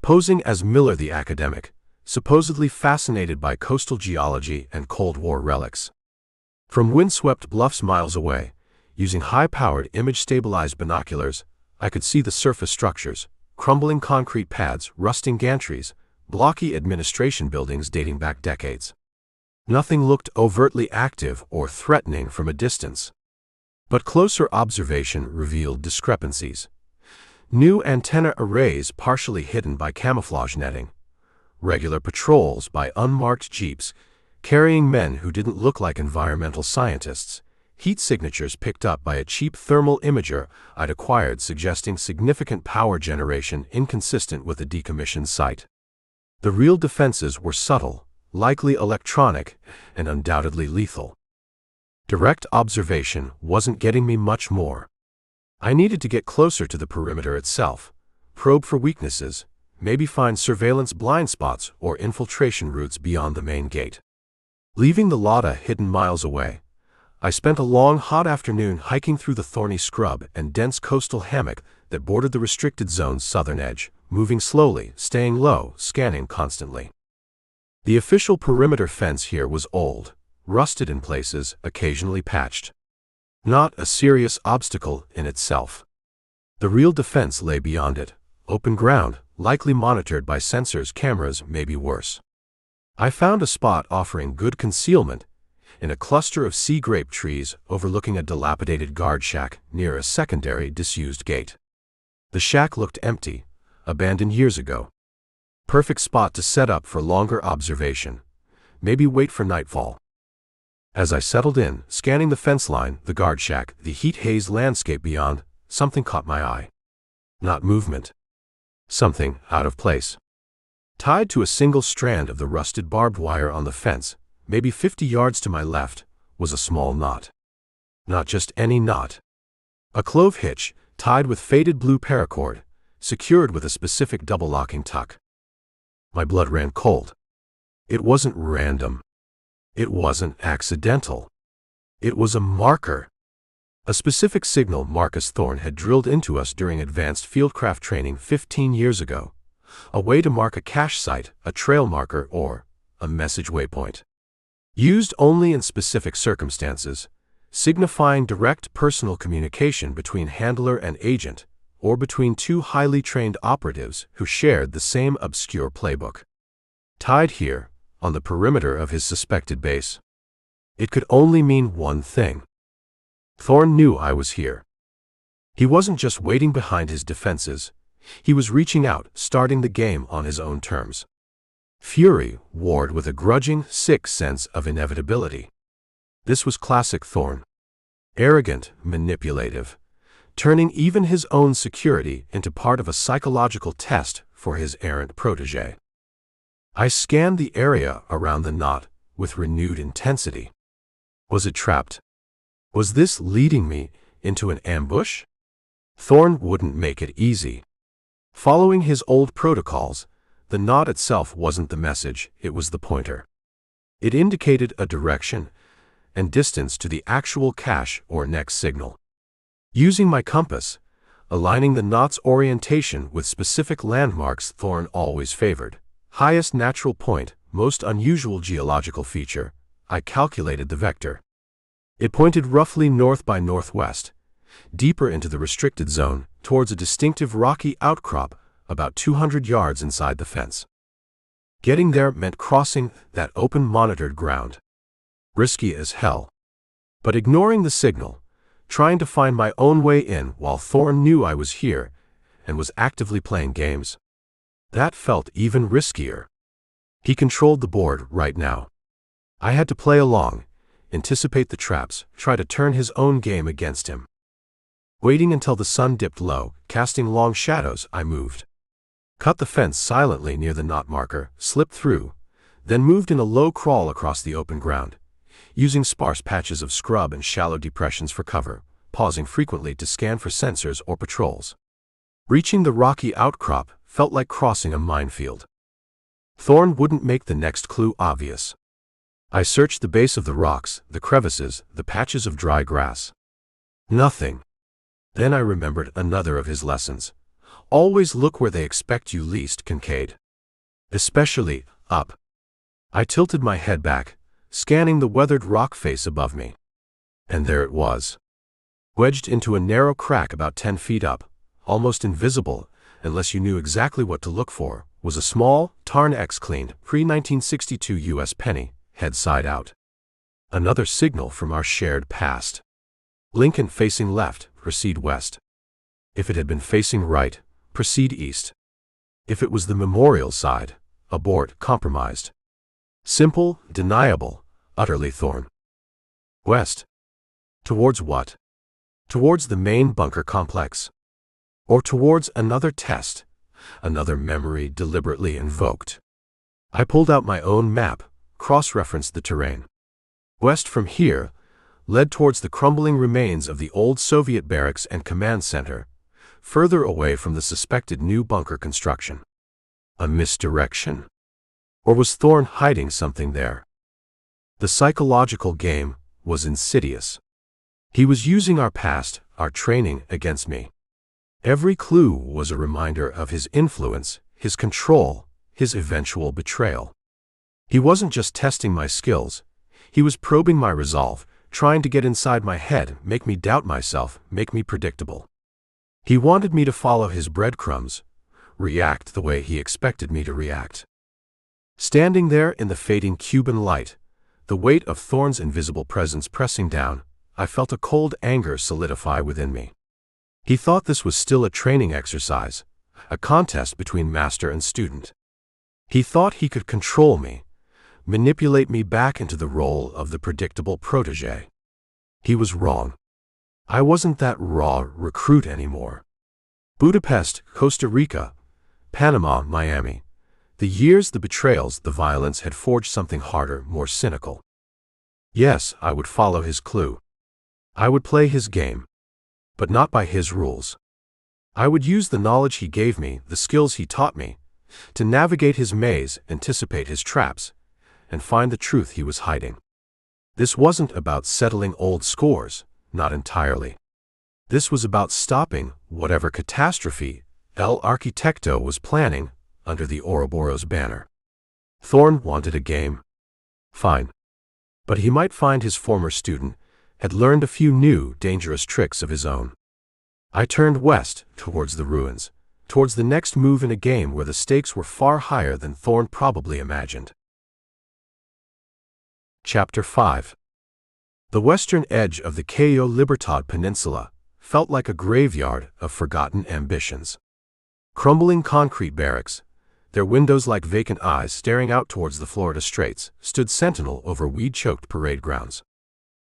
posing as Miller the academic, supposedly fascinated by coastal geology and Cold War relics. From windswept bluffs miles away, using high-powered image-stabilized binoculars, I could see the surface structures, crumbling concrete pads, rusting gantries, blocky administration buildings dating back decades. Nothing looked overtly active or threatening from a distance. But closer observation revealed discrepancies. New antenna arrays partially hidden by camouflage netting. Regular patrols by unmarked jeeps, carrying men who didn't look like environmental scientists. Heat signatures picked up by a cheap thermal imager I'd acquired suggesting significant power generation inconsistent with a decommissioned site. The real defenses were subtle, likely electronic, and undoubtedly lethal. Direct observation wasn't getting me much more. I needed to get closer to the perimeter itself, probe for weaknesses, maybe find surveillance blind spots or infiltration routes beyond the main gate. Leaving the Lada hidden miles away, I spent a long hot afternoon hiking through the thorny scrub and dense coastal hammock that bordered the restricted zone's southern edge, moving slowly, staying low, scanning constantly. The official perimeter fence here was old, rusted in places, occasionally patched. Not a serious obstacle in itself. The real defense lay beyond it, open ground, likely monitored by sensors, cameras, maybe worse. I found a spot offering good concealment in a cluster of sea grape trees overlooking a dilapidated guard shack near a secondary disused gate. The shack looked empty, abandoned years ago. Perfect spot to set up for longer observation, maybe wait for nightfall. As I settled in, scanning the fence line, the guard shack, the heat-hazed landscape beyond, something caught my eye. Not movement. Something out of place. Tied to a single strand of the rusted barbed wire on the fence, maybe 50 yards to my left, was a small knot. Not just any knot. A clove hitch, tied with faded blue paracord, secured with a specific double-locking tuck. My blood ran cold. It wasn't random. It wasn't accidental. It was a marker. A specific signal Marcus Thorne had drilled into us during advanced fieldcraft training 15 years ago. A way to mark a cache site, a trail marker, or a message waypoint. Used only in specific circumstances, signifying direct personal communication between handler and agent, or between two highly trained operatives who shared the same obscure playbook. Tied here, on the perimeter of his suspected base, It could only mean one thing. Thorn knew I was here. He wasn't just waiting behind his defenses. He was reaching out, starting the game on his own terms. Fury warred with a grudging, sick sense of inevitability. This was classic Thorn. Arrogant, manipulative, turning even his own security into part of a psychological test for his errant protégé. I scanned the area around the knot with renewed intensity. Was it trapped? Was this leading me into an ambush? Thorn wouldn't make it easy. Following his old protocols, the knot itself wasn't the message, it was the pointer. It indicated a direction and distance to the actual cache or next signal. Using my compass, aligning the knot's orientation with specific landmarks Thorn always favored, highest natural point, most unusual geological feature, I calculated the vector. It pointed roughly north by northwest, deeper into the restricted zone, towards a distinctive rocky outcrop about 200 yards inside the fence. Getting there meant crossing that open monitored ground. Risky as hell. But ignoring the signal, trying to find my own way in while Thorn knew I was here and was actively playing games, that felt even riskier. He controlled the board right now. I had to play along, anticipate the traps, try to turn his own game against him. Waiting until the sun dipped low, casting long shadows, I moved. Cut the fence silently near the knot marker, slipped through, then moved in a low crawl across the open ground, using sparse patches of scrub and shallow depressions for cover, pausing frequently to scan for sensors or patrols. Reaching the rocky outcrop felt like crossing a minefield. Thorn wouldn't make the next clue obvious. I searched the base of the rocks, the crevices, the patches of dry grass. Nothing. Then I remembered another of his lessons. Always look where they expect you least, Kincaid. Especially up. I tilted my head back, scanning the weathered rock face above me. And there it was. Wedged into a narrow crack about 10 feet up, almost invisible unless you knew exactly what to look for, was a small, Tarn-X-cleaned, pre-1962 U.S. penny, head side out. Another signal from our shared past. Lincoln facing left, proceed west. If it had been facing right, proceed east. If it was the memorial side, abort, compromised. Simple, deniable, utterly Thorn. West. Towards what? Towards the main bunker complex. Or towards another test, another memory deliberately invoked. I pulled out my own map, cross-referenced the terrain. West from here led towards the crumbling remains of the old Soviet barracks and command center, further away from the suspected new bunker construction. A misdirection? Or was Thorn hiding something there? The psychological game was insidious. He was using our past, our training, against me. Every clue was a reminder of his influence, his control, his eventual betrayal. He wasn't just testing my skills, he was probing my resolve, trying to get inside my head, make me doubt myself, make me predictable. He wanted me to follow his breadcrumbs, react the way he expected me to react. Standing there in the fading Cuban light, the weight of Thorn's invisible presence pressing down, I felt a cold anger solidify within me. He thought this was still a training exercise, a contest between master and student. He thought he could control me, manipulate me back into the role of the predictable protégé. He was wrong. I wasn't that raw recruit anymore. Budapest, Costa Rica, Panama, Miami. The years, the betrayals, the violence had forged something harder, more cynical. Yes, I would follow his clue. I would play his game. But not by his rules. I would use the knowledge he gave me, the skills he taught me, to navigate his maze, anticipate his traps, and find the truth he was hiding. This wasn't about settling old scores, not entirely. This was about stopping whatever catastrophe El Arquitecto was planning under the Ouroboros banner. Thorn wanted a game. Fine. But he might find his former student had learned a few new, dangerous tricks of his own. I turned west, towards the ruins, towards the next move in a game where the stakes were far higher than Thorn probably imagined. Chapter 5. The western edge of the Cayo Libertad Peninsula felt like a graveyard of forgotten ambitions. Crumbling concrete barracks, their windows like vacant eyes staring out towards the Florida Straits, stood sentinel over weed-choked parade grounds.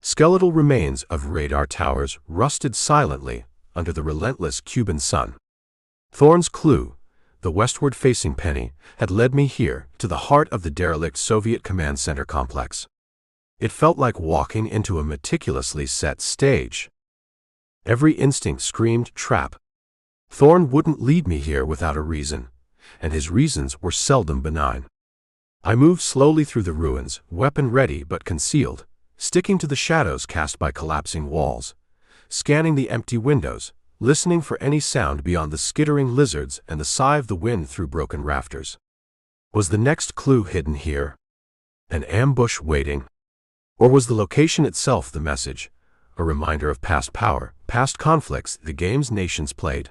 Skeletal remains of radar towers rusted silently under the relentless Cuban sun. Thorne's clue, the westward-facing penny, had led me here, to the heart of the derelict Soviet command center complex. It felt like walking into a meticulously set stage. Every instinct screamed trap. Thorne wouldn't lead me here without a reason, and his reasons were seldom benign. I moved slowly through the ruins, weapon ready but concealed, sticking to the shadows cast by collapsing walls, scanning the empty windows, listening for any sound beyond the skittering lizards and the sigh of the wind through broken rafters. Was the next clue hidden here? An ambush waiting? Or was the location itself the message, a reminder of past power, past conflicts the game's nations played?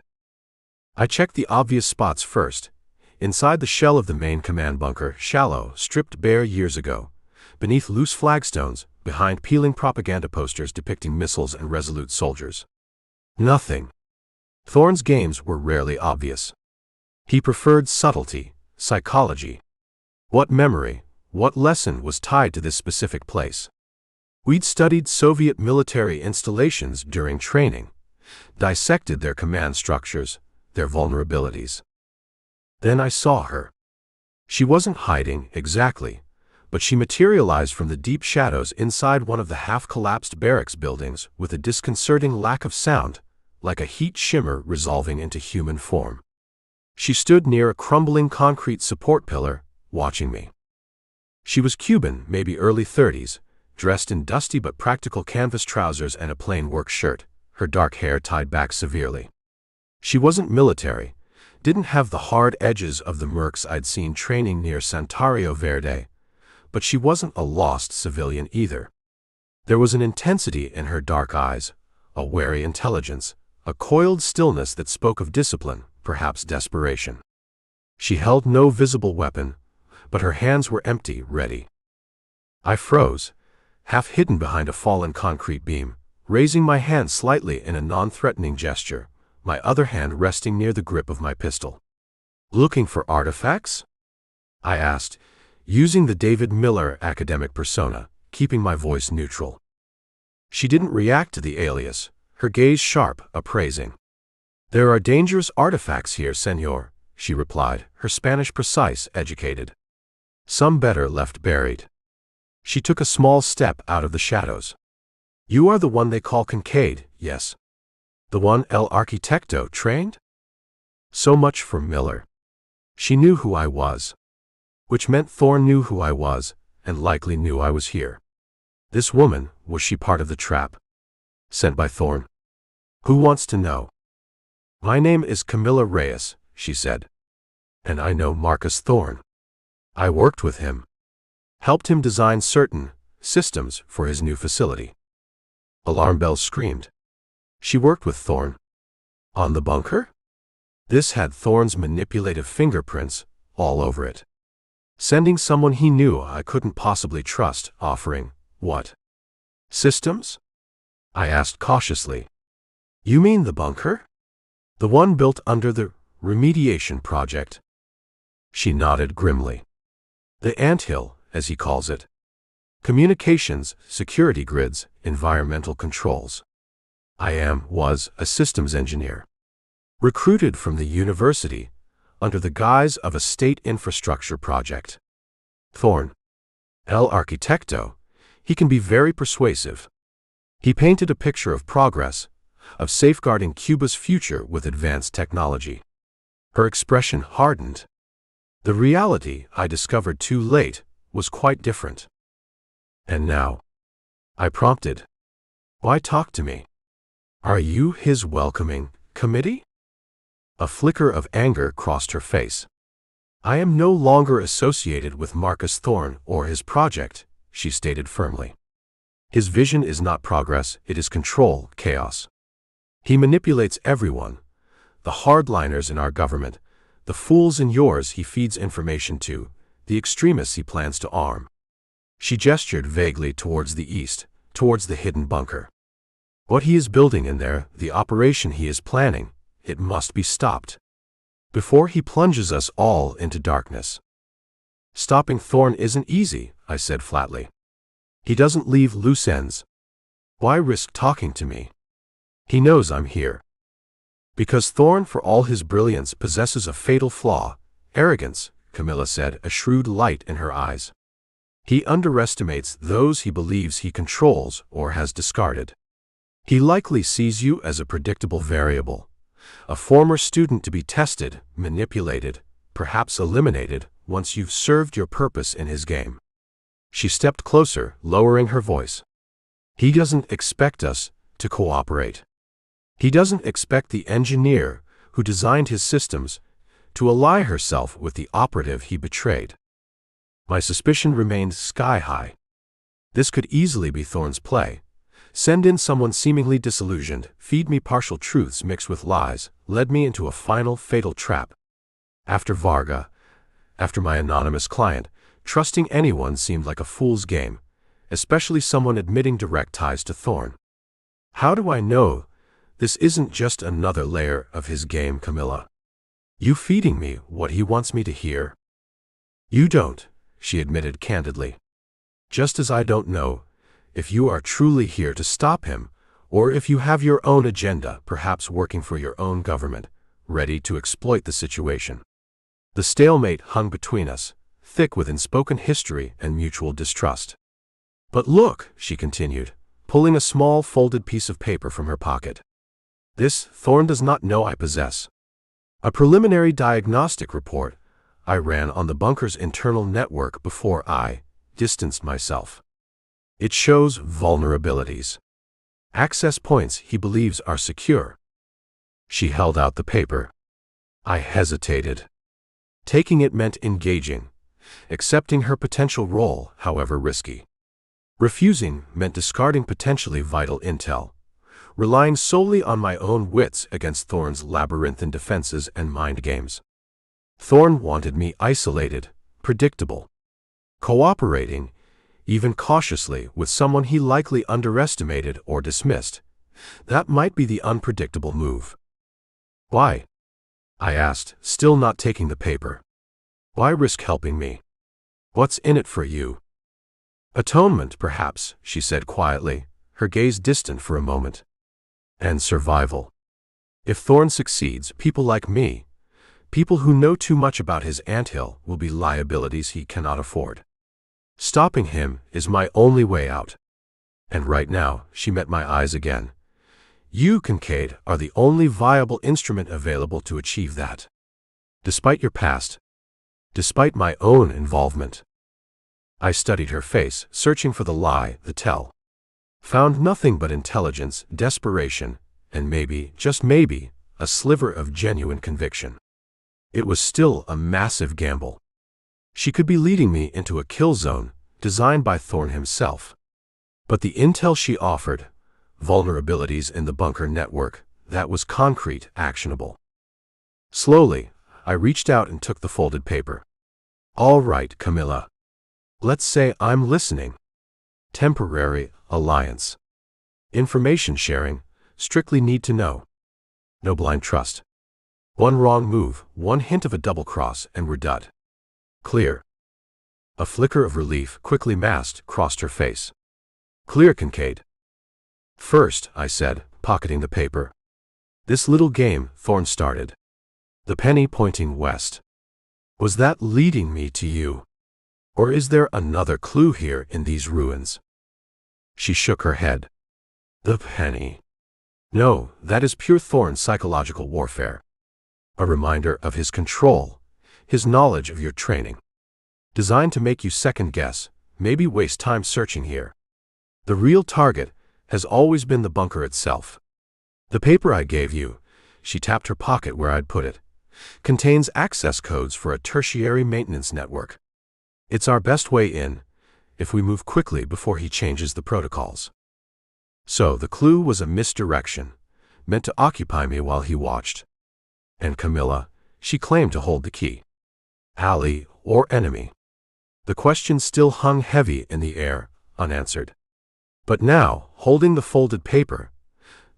I checked the obvious spots first. Inside the shell of the main command bunker, shallow, stripped bare years ago, beneath loose flagstones, behind peeling propaganda posters depicting missiles and resolute soldiers. Nothing. Thorne's games were rarely obvious. He preferred subtlety, psychology. What memory, what lesson was tied to this specific place? We'd studied Soviet military installations during training, dissected their command structures, their vulnerabilities. Then I saw her. She wasn't hiding, exactly, but she materialized from the deep shadows inside one of the half-collapsed barracks buildings with a disconcerting lack of sound, like a heat shimmer resolving into human form. She stood near a crumbling concrete support pillar, watching me. She was Cuban, maybe early 30s, dressed in dusty but practical canvas trousers and a plain work shirt, her dark hair tied back severely. She wasn't military, didn't have the hard edges of the mercs I'd seen training near Santario Verde, but she wasn't a lost civilian either. There was an intensity in her dark eyes, a wary intelligence, a coiled stillness that spoke of discipline, perhaps desperation. She held no visible weapon, but her hands were empty, ready. I froze, half hidden behind a fallen concrete beam, raising my hand slightly in a non-threatening gesture, my other hand resting near the grip of my pistol. "Looking for artifacts?" I asked, using the David Miller academic persona, keeping my voice neutral. She didn't react to the alias, her gaze sharp, appraising. "There are dangerous artifacts here, senor," she replied, her Spanish precise, educated. "Some better left buried." She took a small step out of the shadows. "You are the one they call Kincaid, yes? The one El Arquitecto trained?" So much for Miller. She knew who I was. Which meant Thorne knew who I was, and likely knew I was here. This woman, was she part of the trap? Sent by Thorne? Who wants to know? "My name is Camilla Reyes," she said. "And I know Marcus Thorne. I worked with him. Helped him design certain systems for his new facility." Alarm bells screamed. She worked with Thorne? On the bunker? This had Thorne's manipulative fingerprints all over it. Sending someone he knew I couldn't possibly trust, offering, what? Systems? I asked cautiously. "You mean the bunker? The one built under the remediation project?" She nodded grimly. "The anthill, as he calls it. Communications, security grids, environmental controls. I was a systems engineer. Recruited from the university, under the guise of a state infrastructure project. Thorne. El Arquitecto. He can be very persuasive. He painted a picture of progress, of safeguarding Cuba's future with advanced technology." Her expression hardened. The reality, I discovered too late, was quite different. "And now?" I prompted. "Why talk to me? Are you his welcoming committee?" A flicker of anger crossed her face. "I am no longer associated with Marcus Thorne or his project," she stated firmly. "His vision is not progress, it is control, chaos. He manipulates everyone, the hardliners in our government, the fools in yours he feeds information to, the extremists he plans to arm." She gestured vaguely towards the east, towards the hidden bunker. What he is building in there, the operation he is planning, it must be stopped before he plunges us all into darkness. Stopping Thorn isn't easy, I said flatly. He doesn't leave loose ends. Why risk talking to me? He knows I'm here. Because Thorn, for all his brilliance, possesses a fatal flaw, arrogance, Camilla said, a shrewd light in her eyes. He underestimates those he believes he controls or has discarded. He likely sees you as a predictable variable, a former student to be tested, manipulated, perhaps eliminated once you've served your purpose in his game. She stepped closer, lowering her voice. He doesn't expect us to cooperate. He doesn't expect the engineer who designed his systems to ally herself with the operative he betrayed. My suspicion remained sky-high. This could easily be Thorn's play. Send in someone seemingly disillusioned, feed me partial truths mixed with lies, led me into a final fatal trap. After Varga, after my anonymous client, trusting anyone seemed like a fool's game, especially someone admitting direct ties to Thorn. How do I know this isn't just another layer of his game, Camilla? You feeding me what he wants me to hear? You don't, she admitted candidly. Just as I don't know if you are truly here to stop him, or if you have your own agenda, perhaps working for your own government, ready to exploit the situation. The stalemate hung between us, thick with unspoken history and mutual distrust. But look, she continued, pulling a small folded piece of paper from her pocket. This Thorn does not know I possess. A preliminary diagnostic report I ran on the bunker's internal network before I distanced myself. It shows vulnerabilities. Access points he believes are secure. She held out the paper. I hesitated. Taking it meant engaging, accepting her potential role, however risky. Refusing meant discarding potentially vital intel, relying solely on my own wits against Thorn's labyrinthine defenses and mind games. Thorn wanted me isolated, predictable, cooperating, even cautiously, with someone he likely underestimated or dismissed. That might be the unpredictable move. Why? I asked, still not taking the paper. Why risk helping me? What's in it for you? Atonement, perhaps, she said quietly, her gaze distant for a moment. And survival. If Thorn succeeds, people like me, people who know too much about his anthill, will be liabilities he cannot afford. Stopping him is my only way out. And right now, she met my eyes again. You, Kincaid, are the only viable instrument available to achieve that. Despite your past, despite my own involvement. I studied her face, searching for the lie, the tell. Found nothing but intelligence, desperation, and maybe, just maybe, a sliver of genuine conviction. It was still a massive gamble. She could be leading me into a kill zone, designed by Thorn himself. But the intel she offered, vulnerabilities in the bunker network, that was concrete, actionable. Slowly, I reached out and took the folded paper. All right, Camilla. Let's say I'm listening. Temporary alliance. Information sharing, strictly need to know. No blind trust. One wrong move, one hint of a double cross, and we're done. Clear. A flicker of relief, quickly masked, crossed her face. Clear, Kincaid. First, I said, pocketing the paper. This little game, Thorn started. The penny pointing west. Was that leading me to you? Or is there another clue here in these ruins? She shook her head. The penny. No, that is pure Thorn's psychological warfare. A reminder of his control, his knowledge of your training. Designed to make you second guess, maybe waste time searching here. The real target has always been the bunker itself. The paper I gave you, she tapped her pocket where I'd put it, contains access codes for a tertiary maintenance network. It's our best way in, if we move quickly before he changes the protocols. So the clue was a misdirection, meant to occupy me while he watched. And Camilla, she claimed to hold the key. Ally or enemy? The question still hung heavy in the air, unanswered. But now, holding the folded paper,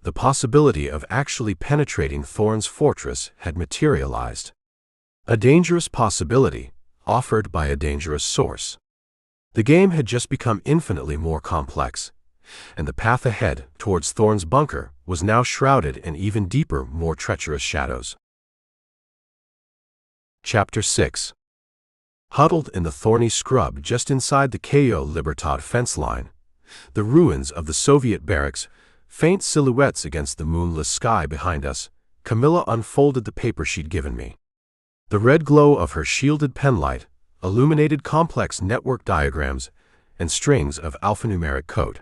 the possibility of actually penetrating Thorn's fortress had materialized. A dangerous possibility, offered by a dangerous source. The game had just become infinitely more complex, and the path ahead towards Thorn's bunker was now shrouded in even deeper, more treacherous shadows. Chapter 6. Huddled in the thorny scrub just inside the Cayo Libertad fence line, the ruins of the Soviet barracks, faint silhouettes against the moonless sky behind us, Camilla unfolded the paper she'd given me. The red glow of her shielded penlight illuminated complex network diagrams and strings of alphanumeric code.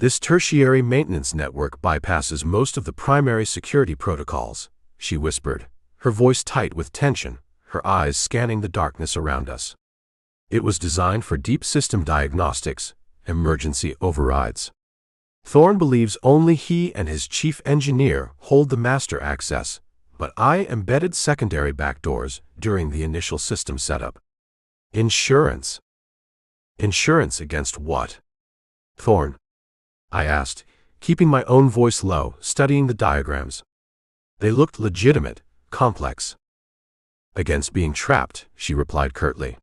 This tertiary maintenance network bypasses most of the primary security protocols, she whispered, her voice tight with tension, her eyes scanning the darkness around us. It was designed for deep system diagnostics, emergency overrides. Thorn believes only he and his chief engineer hold the master access, but I embedded secondary backdoors during the initial system setup. Insurance. Insurance against what? Thorn, I asked, keeping my own voice low, studying the diagrams. They looked legitimate, complex. Against being trapped, she replied curtly.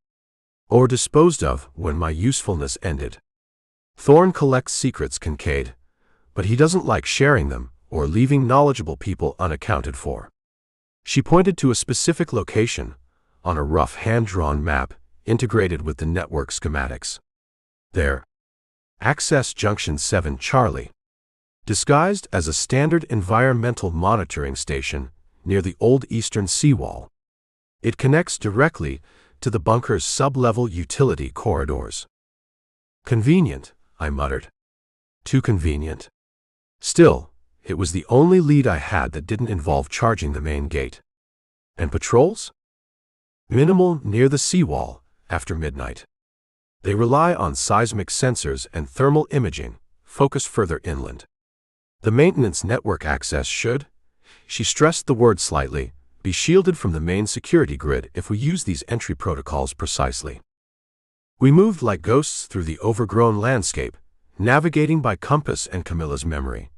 Or disposed of when my usefulness ended. Thorn collects secrets, Kincaid, but he doesn't like sharing them or leaving knowledgeable people unaccounted for. She pointed to a specific location on a rough hand-drawn map integrated with the network schematics. There. Access Junction 7 Charlie. Disguised as a standard environmental monitoring station near the old eastern seawall. It connects directly to the bunker's sub-level utility corridors. Convenient, I muttered. Too convenient. Still, it was the only lead I had that didn't involve charging the main gate. And patrols? Minimal near the seawall after midnight. They rely on seismic sensors and thermal imaging, focused further inland. The maintenance network access should, she stressed the word slightly, be shielded from the main security grid if we use these entry protocols precisely. We moved like ghosts through the overgrown landscape, navigating by compass and Camilla's memory.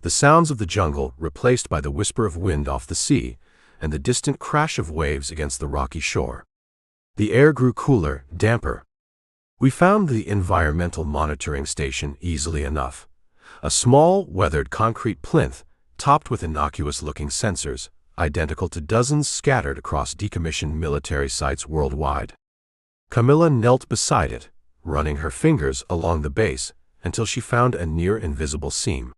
The sounds of the jungle replaced by the whisper of wind off the sea and the distant crash of waves against the rocky shore. The air grew cooler, damper. We found the environmental monitoring station easily enough. A small, weathered concrete plinth, topped with innocuous-looking sensors, identical to dozens scattered across decommissioned military sites worldwide. Camilla knelt beside it, running her fingers along the base until she found a near-invisible seam.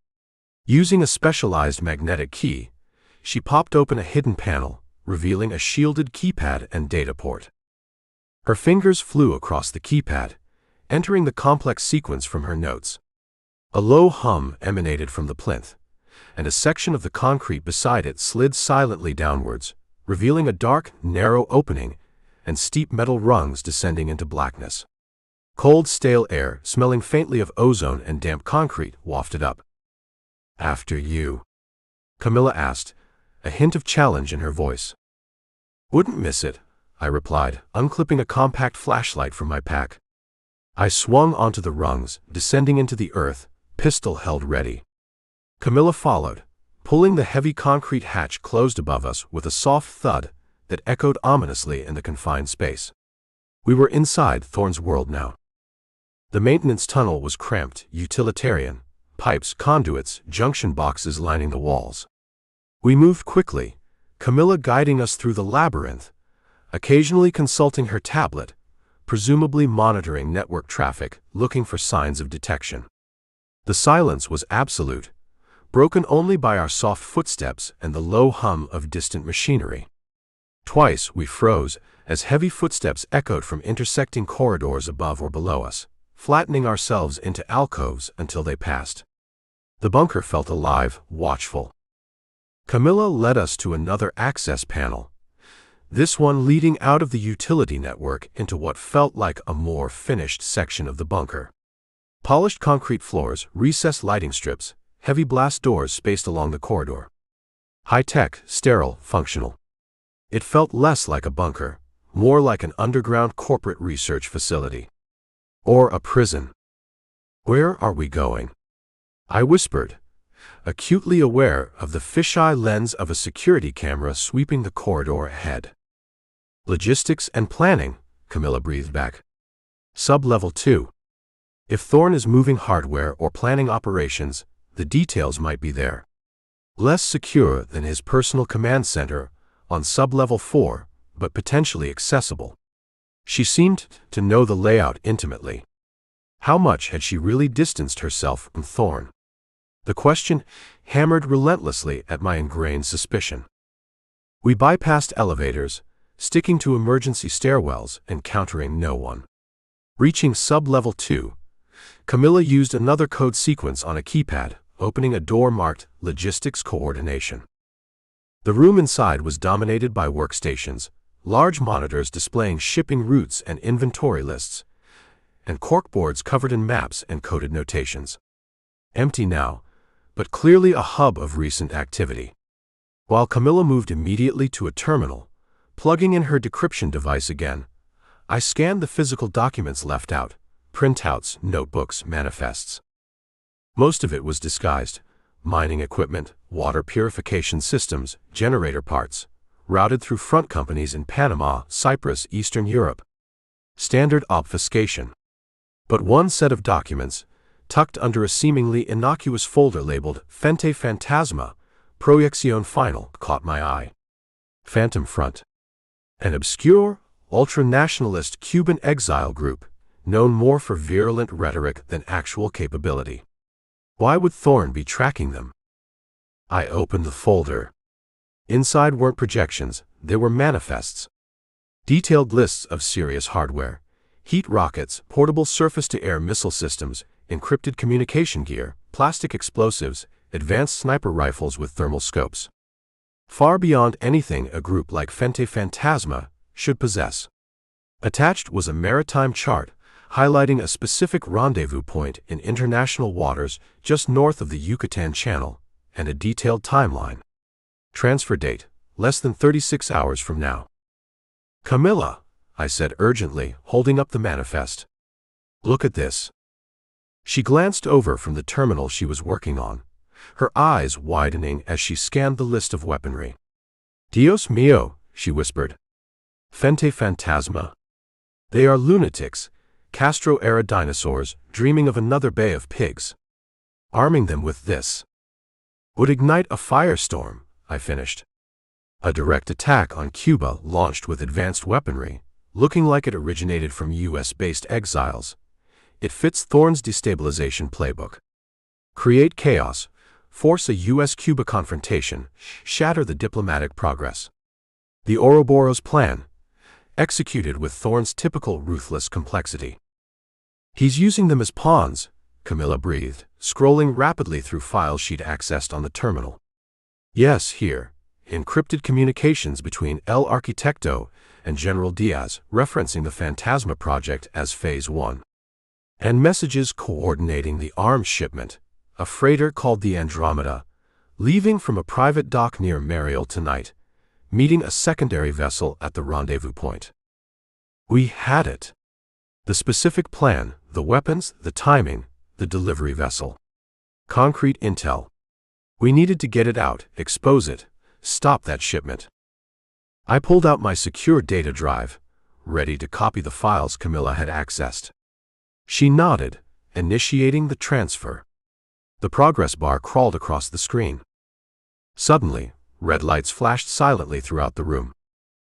Using a specialized magnetic key, she popped open a hidden panel, revealing a shielded keypad and data port. Her fingers flew across the keypad, entering the complex sequence from her notes. A low hum emanated from the plinth, and a section of the concrete beside it slid silently downwards, revealing a dark, narrow opening and steep metal rungs descending into blackness. Cold, stale air, smelling faintly of ozone and damp concrete, wafted up. After you, Camilla asked, a hint of challenge in her voice. Wouldn't miss it, I replied, unclipping a compact flashlight from my pack. I swung onto the rungs, descending into the earth, pistol held ready. Camilla followed, pulling the heavy concrete hatch closed above us with a soft thud that echoed ominously in the confined space. We were inside Thorn's world now. The maintenance tunnel was cramped, utilitarian, pipes, conduits, junction boxes lining the walls. We moved quickly, Camilla guiding us through the labyrinth, occasionally consulting her tablet, presumably monitoring network traffic, looking for signs of detection. The silence was absolute, broken only by our soft footsteps and the low hum of distant machinery. Twice we froze as heavy footsteps echoed from intersecting corridors above or below us, flattening ourselves into alcoves until they passed. The bunker felt alive, watchful. Camilla led us to another access panel, this one leading out of the utility network into what felt like a more finished section of the bunker. Polished concrete floors, recessed lighting strips, heavy blast doors spaced along the corridor. High-tech, sterile, functional. It felt less like a bunker, more like an underground corporate research facility. Or a prison. Where are we going? I whispered, acutely aware of the fisheye lens of a security camera sweeping the corridor ahead. Logistics and planning, Camilla breathed back. Sub-level 2. If Thorn is moving hardware or planning operations, the details might be there. Less secure than his personal command center on sub-level 4, but potentially accessible. She seemed to know the layout intimately. How much had she really distanced herself from Thorn? The question hammered relentlessly at my ingrained suspicion. We bypassed elevators, sticking to emergency stairwells, encountering no one. Reaching sub-level 2, Camilla used another code sequence on a keypad, opening a door marked Logistics Coordination. The room inside was dominated by workstations, large monitors displaying shipping routes and inventory lists, and corkboards covered in maps and coded notations. Empty now, but clearly a hub of recent activity. While Camilla moved immediately to a terminal, plugging in her decryption device again, I scanned the physical documents left out, printouts, notebooks, manifests. Most of it was disguised: mining equipment, water purification systems, generator parts, routed through front companies in Panama, Cyprus, Eastern Europe. Standard obfuscation. But one set of documents, tucked under a seemingly innocuous folder labeled Fente Fantasma, Proyección Final, caught my eye. Phantom Front. An obscure, ultra-nationalist Cuban exile group, known more for virulent rhetoric than actual capability. Why would Thorn be tracking them? I opened the folder. Inside weren't projections, they were manifests. Detailed lists of serious hardware: heat rockets, portable surface-to-air missile systems, encrypted communication gear, plastic explosives, advanced sniper rifles with thermal scopes. Far beyond anything a group like Fente Fantasma should possess. Attached was a maritime chart highlighting a specific rendezvous point in international waters just north of the Yucatan Channel, and a detailed timeline. Transfer date, less than 36 hours from now. Camilla, I said urgently, holding up the manifest. Look at this. She glanced over from the terminal she was working on, her eyes widening as she scanned the list of weaponry. Dios mío, she whispered. Fente Fantasma. They are lunatics, Castro-era dinosaurs dreaming of another Bay of Pigs. Arming them with this would ignite a firestorm, I finished. A direct attack on Cuba launched with advanced weaponry, looking like it originated from US-based exiles. It fits Thorn's destabilization playbook. Create chaos, force a US-Cuba confrontation, shatter the diplomatic progress. The Ouroboros plan, executed with Thorn's typical ruthless complexity. He's using them as pawns, Camilla breathed, scrolling rapidly through files she'd accessed on the terminal. Yes, here, encrypted communications between El Arquitecto and General Diaz, referencing the Phantasma project as Phase 1. And messages coordinating the arms shipment, a freighter called the Andromeda, leaving from a private dock near Mariel tonight, meeting a secondary vessel at the rendezvous point. We had it. The specific plan, the weapons, the timing, the delivery vessel. Concrete intel. We needed to get it out, expose it, stop that shipment. I pulled out my secure data drive, ready to copy the files Camilla had accessed. She nodded, initiating the transfer. The progress bar crawled across the screen. Suddenly, red lights flashed silently throughout the room.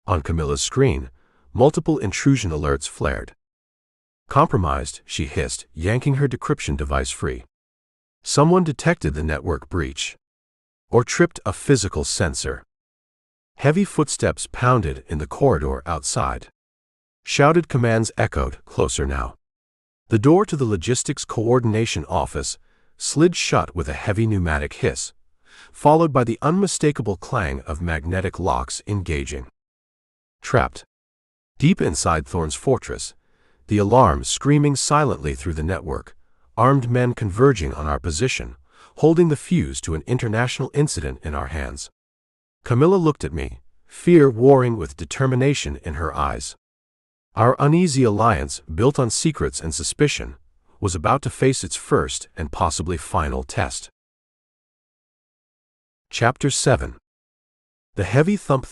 On Camilla's screen, multiple intrusion alerts flared. Compromised, she hissed, yanking her decryption device free. Someone detected the network breach. Or tripped a physical sensor. Heavy footsteps pounded in the corridor outside. Shouted commands echoed, closer now. The door to the Logistics Coordination Office slid shut with a heavy pneumatic hiss, followed by the unmistakable clang of magnetic locks engaging. Trapped. Deep inside Thorn's fortress, the alarm screaming silently through the network, armed men converging on our position, holding the fuse to an international incident in our hands. Camilla looked at me, fear warring with determination in her eyes. Our uneasy alliance, built on secrets and suspicion, was about to face its first and possibly final test. Chapter 7. The heavy thump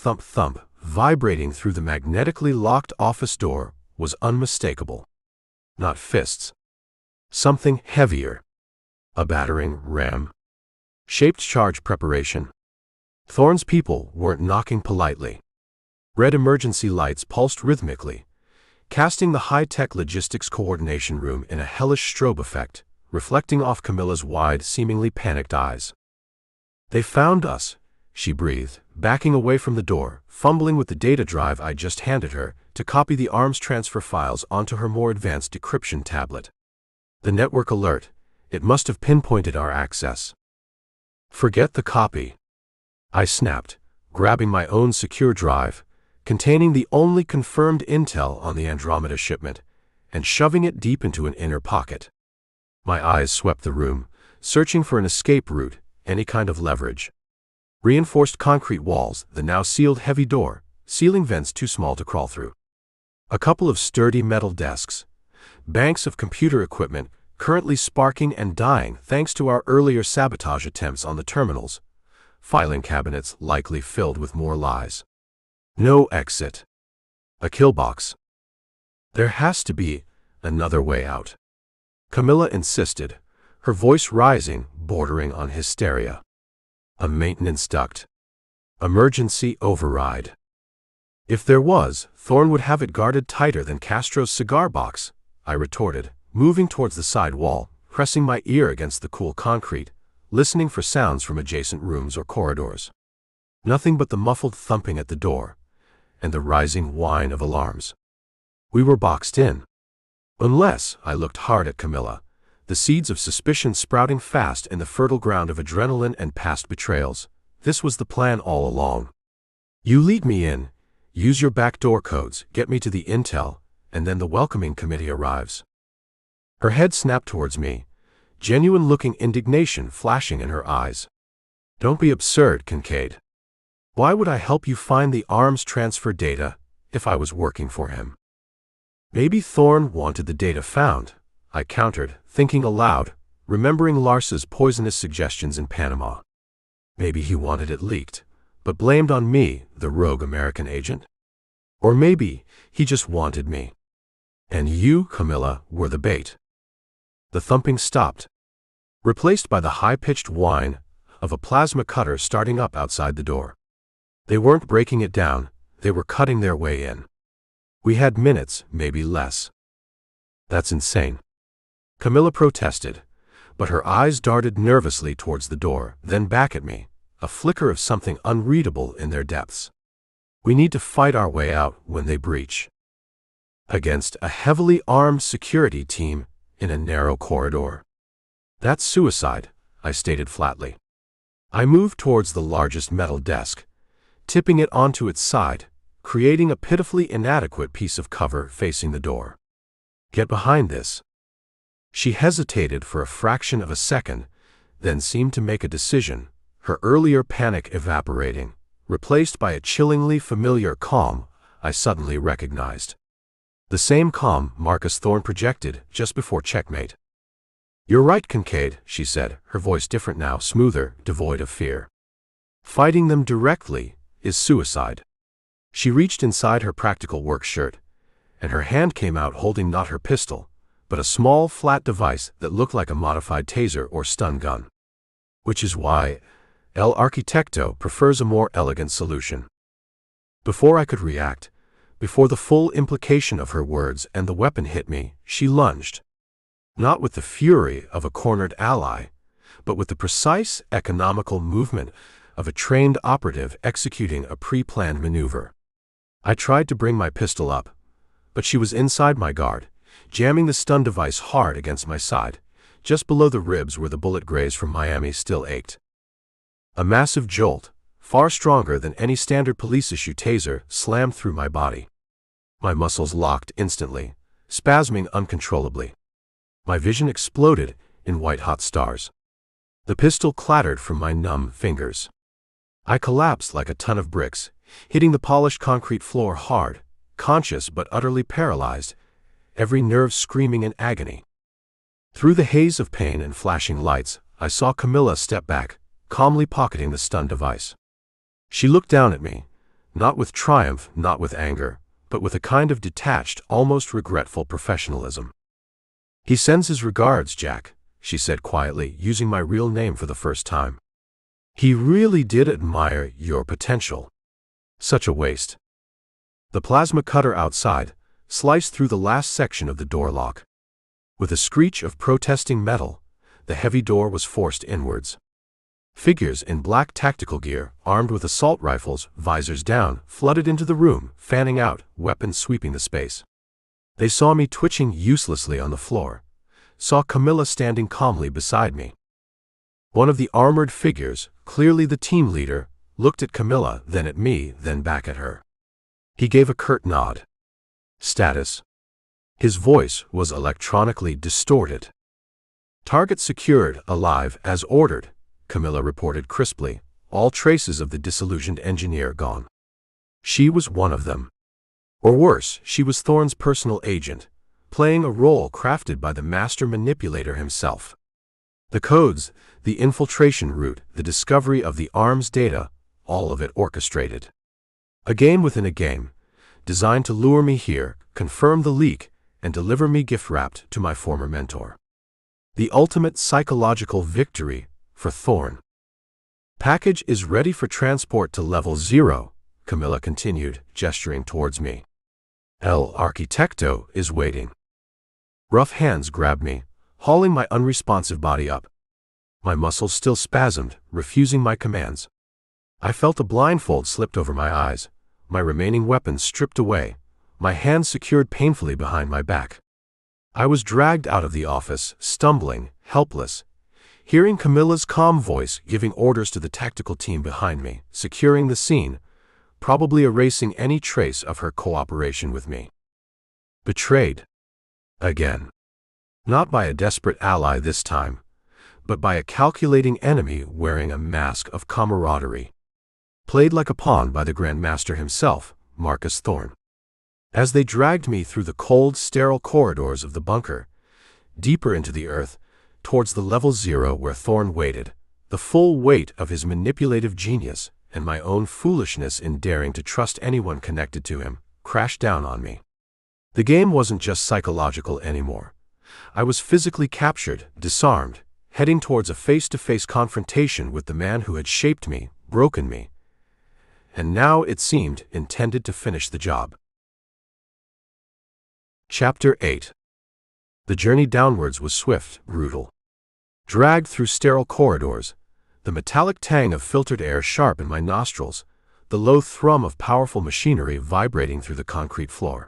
vibrating through the magnetically locked office door was unmistakable. Not fists. Something heavier. A battering ram. Shaped charge preparation. Thorne's people weren't knocking politely. Red emergency lights pulsed rhythmically, casting the high-tech logistics coordination room in a hellish strobe effect, reflecting off Camilla's wide, seemingly panicked eyes. "They found us," she breathed, backing away from the door, fumbling with the data drive I just handed her to copy the arms transfer files onto her more advanced decryption tablet. "The network alert. It must have pinpointed our access." "Forget the copy," I snapped, grabbing my own secure drive, containing the only confirmed intel on the Andromeda shipment, and shoving it deep into an inner pocket. My eyes swept the room, searching for an escape route, any kind of leverage. Reinforced concrete walls, the now sealed heavy door, ceiling vents too small to crawl through. A couple of sturdy metal desks. Banks of computer equipment, currently sparking and dying thanks to our earlier sabotage attempts on the terminals. Filing cabinets likely filled with more lies. No exit. A kill box. "There has to be another way out," Camilla insisted, her voice rising, bordering on hysteria. "A maintenance duct. Emergency override." "If there was, Thorne would have it guarded tighter than Castro's cigar box," I retorted, moving towards the side wall, pressing my ear against the cool concrete, listening for sounds from adjacent rooms or corridors. Nothing but the muffled thumping at the door and the rising whine of alarms. We were boxed in. Unless, I looked hard at Camilla, the seeds of suspicion sprouting fast in the fertile ground of adrenaline and past betrayals. This was the plan all along. You lead me in, use your backdoor codes, get me to the intel, and then the welcoming committee arrives. Her head snapped towards me, genuine-looking indignation flashing in her eyes. "Don't be absurd, Kincaid. Why would I help you find the arms transfer data if I was working for him?" "Maybe Thorne wanted the data found," I countered, thinking aloud, remembering Lars's poisonous suggestions in Panama. "Maybe he wanted it leaked, but blamed on me, the rogue American agent. Or maybe he just wanted me. And you, Camilla, were the bait." The thumping stopped, replaced by the high-pitched whine of a plasma cutter starting up outside the door. They weren't breaking it down, they were cutting their way in. We had minutes, maybe less. "That's insane," Camilla protested, but her eyes darted nervously towards the door, then back at me, a flicker of something unreadable in their depths. "We need to fight our way out when they breach." Against a heavily armed security team in a narrow corridor. "That's suicide," I stated flatly. I moved towards the largest metal desk, tipping it onto its side, creating a pitifully inadequate piece of cover facing the door. "Get behind this." She hesitated for a fraction of a second, then seemed to make a decision, her earlier panic evaporating, replaced by a chillingly familiar calm I suddenly recognized. The same calm Marcus Thorne projected just before checkmate. "You're right, Kincaid," she said, her voice different now, smoother, devoid of fear. "Fighting them directly is suicide." She reached inside her practical work shirt, and her hand came out holding not her pistol, but a small, flat device that looked like a modified taser or stun gun. Which is why El Arquitecto prefers a more elegant solution. Before I could react, before the full implication of her words and the weapon hit me, she lunged. Not with the fury of a cornered ally, but with the precise, economical movement of a trained operative executing a pre-planned maneuver. I tried to bring my pistol up, but she was inside my guard, jamming the stun device hard against my side, just below the ribs where the bullet graze from Miami still ached. A massive jolt, far stronger than any standard police-issue taser, slammed through my body. My muscles locked instantly, spasming uncontrollably. My vision exploded in white-hot stars. The pistol clattered from my numb fingers. I collapsed like a ton of bricks, hitting the polished concrete floor hard, conscious but utterly paralyzed, every nerve screaming in agony. Through the haze of pain and flashing lights, I saw Camilla step back, calmly pocketing the stun device. She looked down at me, not with triumph, not with anger, but with a kind of detached, almost regretful professionalism. "He sends his regards, Jack," she said quietly, using my real name for the first time. "He really did admire your potential. Such a waste." The plasma cutter outside sliced through the last section of the door lock. With a screech of protesting metal, the heavy door was forced inwards. Figures in black tactical gear, armed with assault rifles, visors down, flooded into the room, fanning out, weapons sweeping the space. They saw me twitching uselessly on the floor, saw Camilla standing calmly beside me. One of the armored figures, clearly the team leader, looked at Camilla, then at me, then back at her. He gave a curt nod. "Status." His voice was electronically distorted. "Target secured, alive, as ordered," Camilla reported crisply, all traces of the disillusioned engineer gone. She was one of them. Or worse, she was Thorne's personal agent, playing a role crafted by the master manipulator himself. The codes, the infiltration route, the discovery of the arms data, all of it orchestrated. A game within a game, designed to lure me here, confirm the leak, and deliver me gift-wrapped to my former mentor. The ultimate psychological victory for Thorne. "Package is ready for transport to level 0, Camilla continued, gesturing towards me. "El Arquitecto is waiting." Rough hands grabbed me, hauling my unresponsive body up. My muscles still spasmed, refusing my commands. I felt a blindfold slipped over my eyes, my remaining weapons stripped away, my hands secured painfully behind my back. I was dragged out of the office, stumbling, helpless, hearing Camilla's calm voice giving orders to the tactical team behind me, securing the scene, probably erasing any trace of her cooperation with me. Betrayed. Again. Not by a desperate ally this time, but by a calculating enemy wearing a mask of camaraderie. Played like a pawn by the Grand Master himself, Marcus Thorne. As they dragged me through the cold, sterile corridors of the bunker, deeper into the earth, towards the level 0 where Thorne waited, the full weight of his manipulative genius and my own foolishness in daring to trust anyone connected to him crashed down on me. The game wasn't just psychological anymore. I was physically captured, disarmed, heading towards a face-to-face confrontation with the man who had shaped me, broken me, and now, it seemed, intended to finish the job. Chapter 8. The journey downwards was swift, brutal. Dragged through sterile corridors, the metallic tang of filtered air sharp in my nostrils, the low thrum of powerful machinery vibrating through the concrete floor.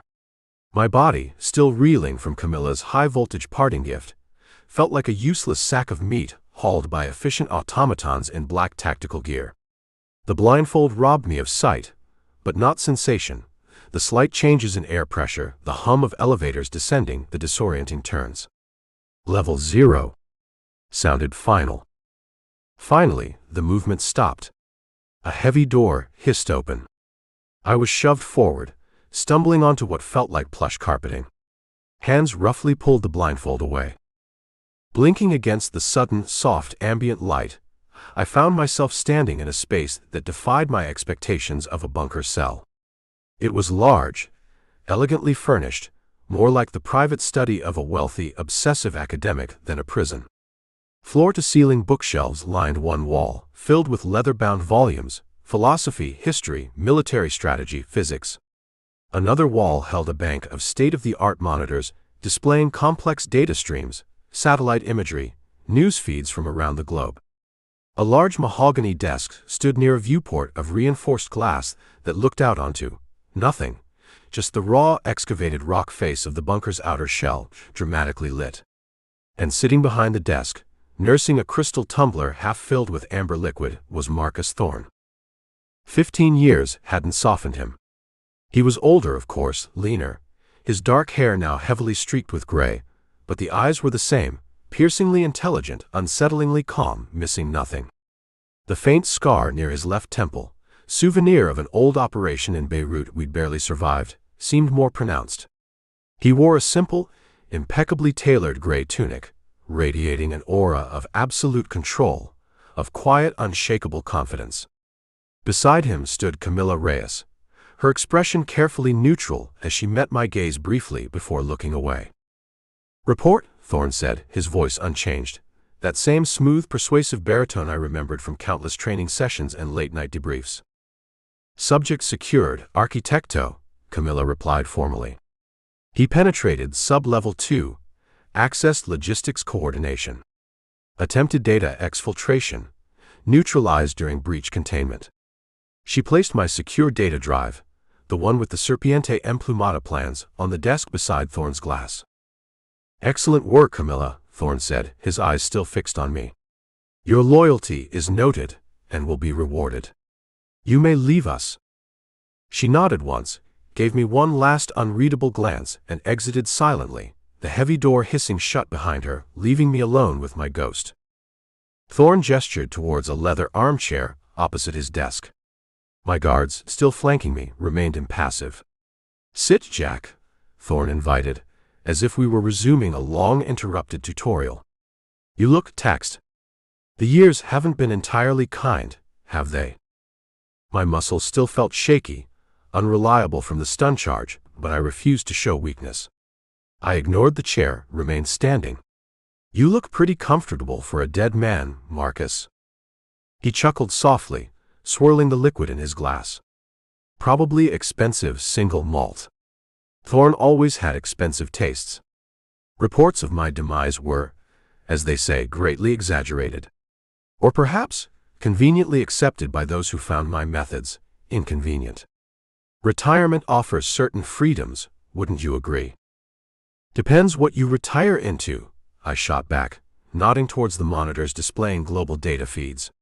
My body, still reeling from Camilla's high-voltage parting gift, felt like a useless sack of meat hauled by efficient automatons in black tactical gear. The blindfold robbed me of sight, but not sensation. The slight changes in air pressure, the hum of elevators descending, the disorienting turns. Level 0 sounded final. Finally, the movement stopped. A heavy door hissed open. I was shoved forward, stumbling onto what felt like plush carpeting. Hands roughly pulled the blindfold away. Blinking against the sudden, soft, ambient light, I found myself standing in a space that defied my expectations of a bunker cell. It was large, elegantly furnished, more like the private study of a wealthy, obsessive academic than a prison. Floor-to-ceiling bookshelves lined one wall, filled with leather-bound volumes, philosophy, history, military strategy, physics. Another wall held a bank of state-of-the-art monitors displaying complex data streams, satellite imagery, news feeds from around the globe. A large mahogany desk stood near a viewport of reinforced glass that looked out onto nothing, just the raw, excavated rock face of the bunker's outer shell, dramatically lit. And sitting behind the desk, nursing a crystal tumbler half filled with amber liquid, was Marcus Thorne. 15 years hadn't softened him. He was older, of course, leaner, his dark hair now heavily streaked with gray, but the eyes were the same, piercingly intelligent, unsettlingly calm, missing nothing. The faint scar near his left temple, souvenir of an old operation in Beirut we'd barely survived, seemed more pronounced. He wore a simple, impeccably tailored gray tunic, radiating an aura of absolute control, of quiet, unshakable confidence. Beside him stood Camilla Reyes, her expression carefully neutral as she met my gaze briefly before looking away. "Report," Thorne said, his voice unchanged, that same smooth, persuasive baritone I remembered from countless training sessions and late-night debriefs. "Subject secured, Arquitecto," Camilla replied formally. "He penetrated sub-level 2, accessed logistics coordination. Attempted data exfiltration, neutralized during breach containment." She placed my secure data drive, the one with the Serpiente Emplumata plans, on the desk beside Thorne's glass. "Excellent work, Camilla," Thorne said, his eyes still fixed on me. "Your loyalty is noted and will be rewarded. You may leave us." She nodded once, gave me one last unreadable glance, and exited silently, the heavy door hissing shut behind her, leaving me alone with my ghost. Thorne gestured towards a leather armchair opposite his desk. My guards, still flanking me, remained impassive. "Sit, Jack," Thorne invited, as if we were resuming a long-interrupted tutorial. "You look taxed. The years haven't been entirely kind, have they?" My muscles still felt shaky, unreliable from the stun charge, but I refused to show weakness. I ignored the chair, remained standing. "You look pretty comfortable for a dead man, Marcus." He chuckled softly, swirling the liquid in his glass. "Probably expensive single malt." Thorne always had expensive tastes. Reports of my demise were, as they say, greatly exaggerated. Or perhaps, conveniently accepted by those who found my methods inconvenient. Retirement offers certain freedoms, wouldn't you agree? "Depends what you retire into," I shot back, nodding towards the monitors displaying global data feeds.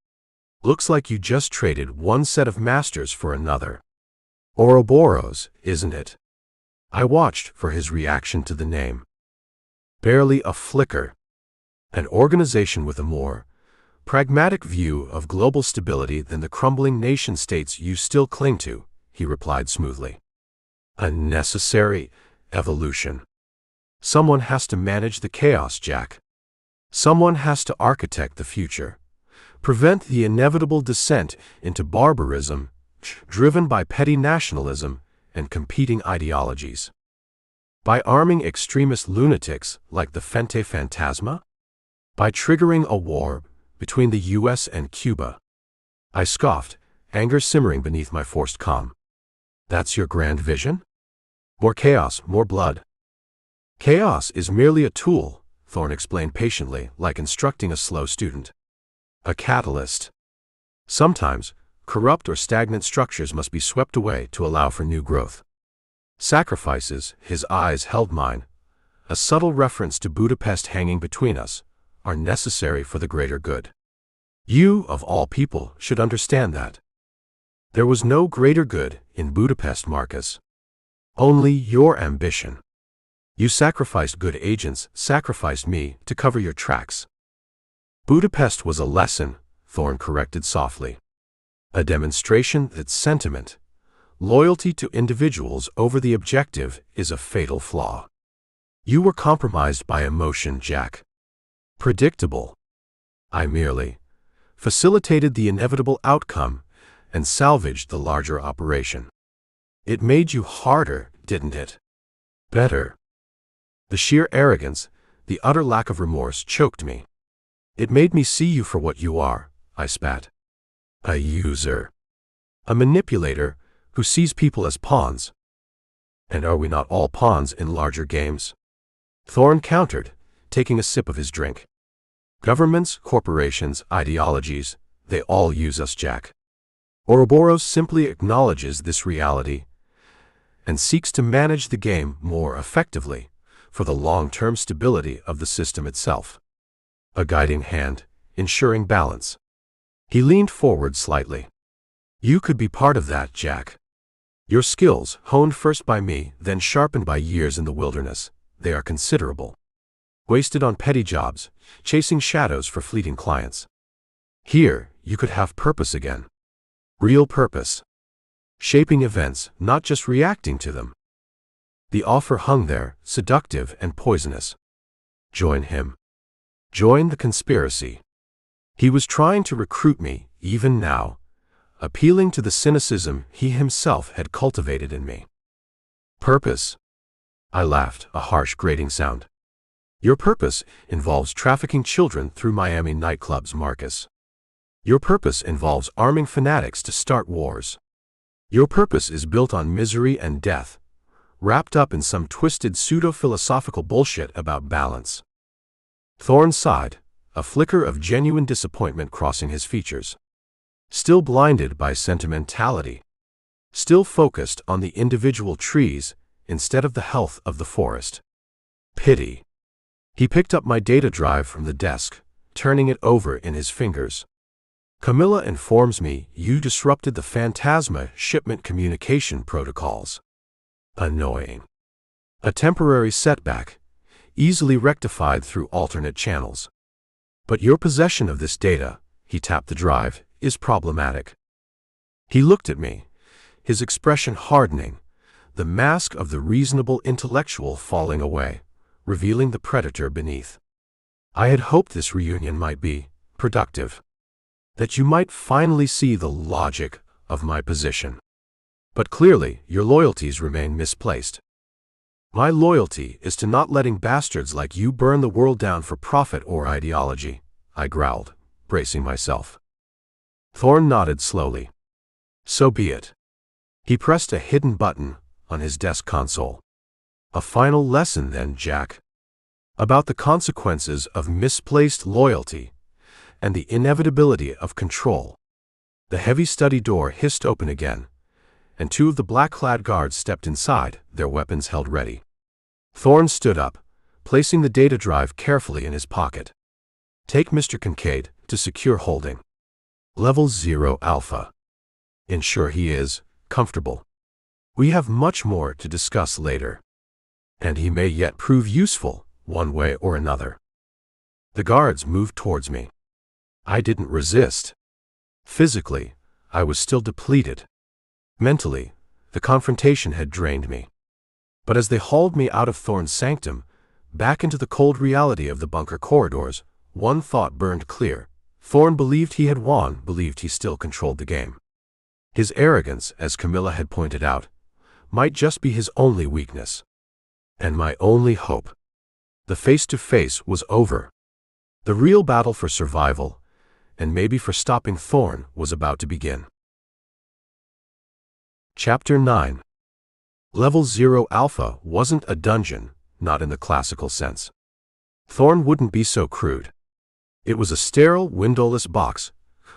"Looks like you just traded one set of masters for another. Ouroboros, isn't it?" I watched for his reaction to the name. Barely a flicker. "An organization with a more pragmatic view of global stability than the crumbling nation-states you still cling to," he replied smoothly. "A necessary evolution. Someone has to manage the chaos, Jack. Someone has to architect the future, prevent the inevitable descent into barbarism driven by petty nationalism and competing ideologies. By arming extremist lunatics like the Fente Fantasma? By triggering a war between the US and Cuba?" I scoffed, anger simmering beneath my forced calm. "That's your grand vision? More chaos, more blood." "Chaos is merely a tool," Thorne explained patiently, like instructing a slow student. "A catalyst. Sometimes, corrupt or stagnant structures must be swept away to allow for new growth. Sacrifices," his eyes held mine, a subtle reference to Budapest hanging between us, "are necessary for the greater good. You, of all people, should understand that. There was no greater good in Budapest, Marcus. Only your ambition. You sacrificed good agents, sacrificed me, to cover your tracks." "Budapest was a lesson," Thorne corrected softly. "A demonstration that sentiment, loyalty to individuals over the objective, is a fatal flaw. You were compromised by emotion, Jack. Predictable. I merely facilitated the inevitable outcome and salvaged the larger operation. It made you harder, didn't it? Better." The sheer arrogance, the utter lack of remorse choked me. "It made me see you for what you are," I spat. "A user. A manipulator who sees people as pawns. And are we not all pawns in larger games?" Thorne countered, taking a sip of his drink. "Governments, corporations, ideologies, they all use us, Jack. Ouroboros simply acknowledges this reality and seeks to manage the game more effectively for the long-term stability of the system itself. A guiding hand, ensuring balance." He leaned forward slightly. "You could be part of that, Jack. Your skills, honed first by me, then sharpened by years in the wilderness, they are considerable. Wasted on petty jobs, chasing shadows for fleeting clients. Here, you could have purpose again. Real purpose. Shaping events, not just reacting to them." The offer hung there, seductive and poisonous. Join him. Join the conspiracy. He was trying to recruit me, even now, appealing to the cynicism he himself had cultivated in me. Purpose? I laughed, a harsh grating sound. Your purpose involves trafficking children through Miami nightclubs, Marcus. Your purpose involves arming fanatics to start wars. Your purpose is built on misery and death, wrapped up in some twisted pseudo-philosophical bullshit about balance. Thorne sighed, a flicker of genuine disappointment crossing his features. Still blinded by sentimentality. Still focused on the individual trees instead of the health of the forest. Pity. He picked up my data drive from the desk, turning it over in his fingers. Camilla informs me you disrupted the Phantasma shipment communication protocols. Annoying. A temporary setback, easily rectified through alternate channels. But your possession of this data, he tapped the drive, is problematic. He looked at me, his expression hardening, the mask of the reasonable intellectual falling away, revealing the predator beneath. I had hoped this reunion might be productive. That you might finally see the logic of my position. But clearly, your loyalties remain misplaced. My loyalty is to not letting bastards like you burn the world down for profit or ideology, I growled, bracing myself. Thorne nodded slowly. So be it. He pressed a hidden button on his desk console. A final lesson then, Jack. About the consequences of misplaced loyalty and the inevitability of control. The heavy study door hissed open again, and two of the black-clad guards stepped inside, their weapons held ready. Thorne stood up, placing the data drive carefully in his pocket. Take Mr. Kincaid to secure holding. Level 0 Alpha. Ensure he is comfortable. We have much more to discuss later. And he may yet prove useful, one way or another. The guards moved towards me. I didn't resist. Physically, I was still depleted. Mentally, the confrontation had drained me. But as they hauled me out of Thorne's sanctum, back into the cold reality of the bunker corridors, one thought burned clear. Thorne believed he had won, believed he still controlled the game. His arrogance, as Camilla had pointed out, might just be his only weakness. And my only hope. The face-to-face was over. The real battle for survival, and maybe for stopping Thorne, was about to begin. Chapter 9. Level 0 Alpha wasn't a dungeon, not in the classical sense. Thorne wouldn't be so crude. It was a sterile, windowless box,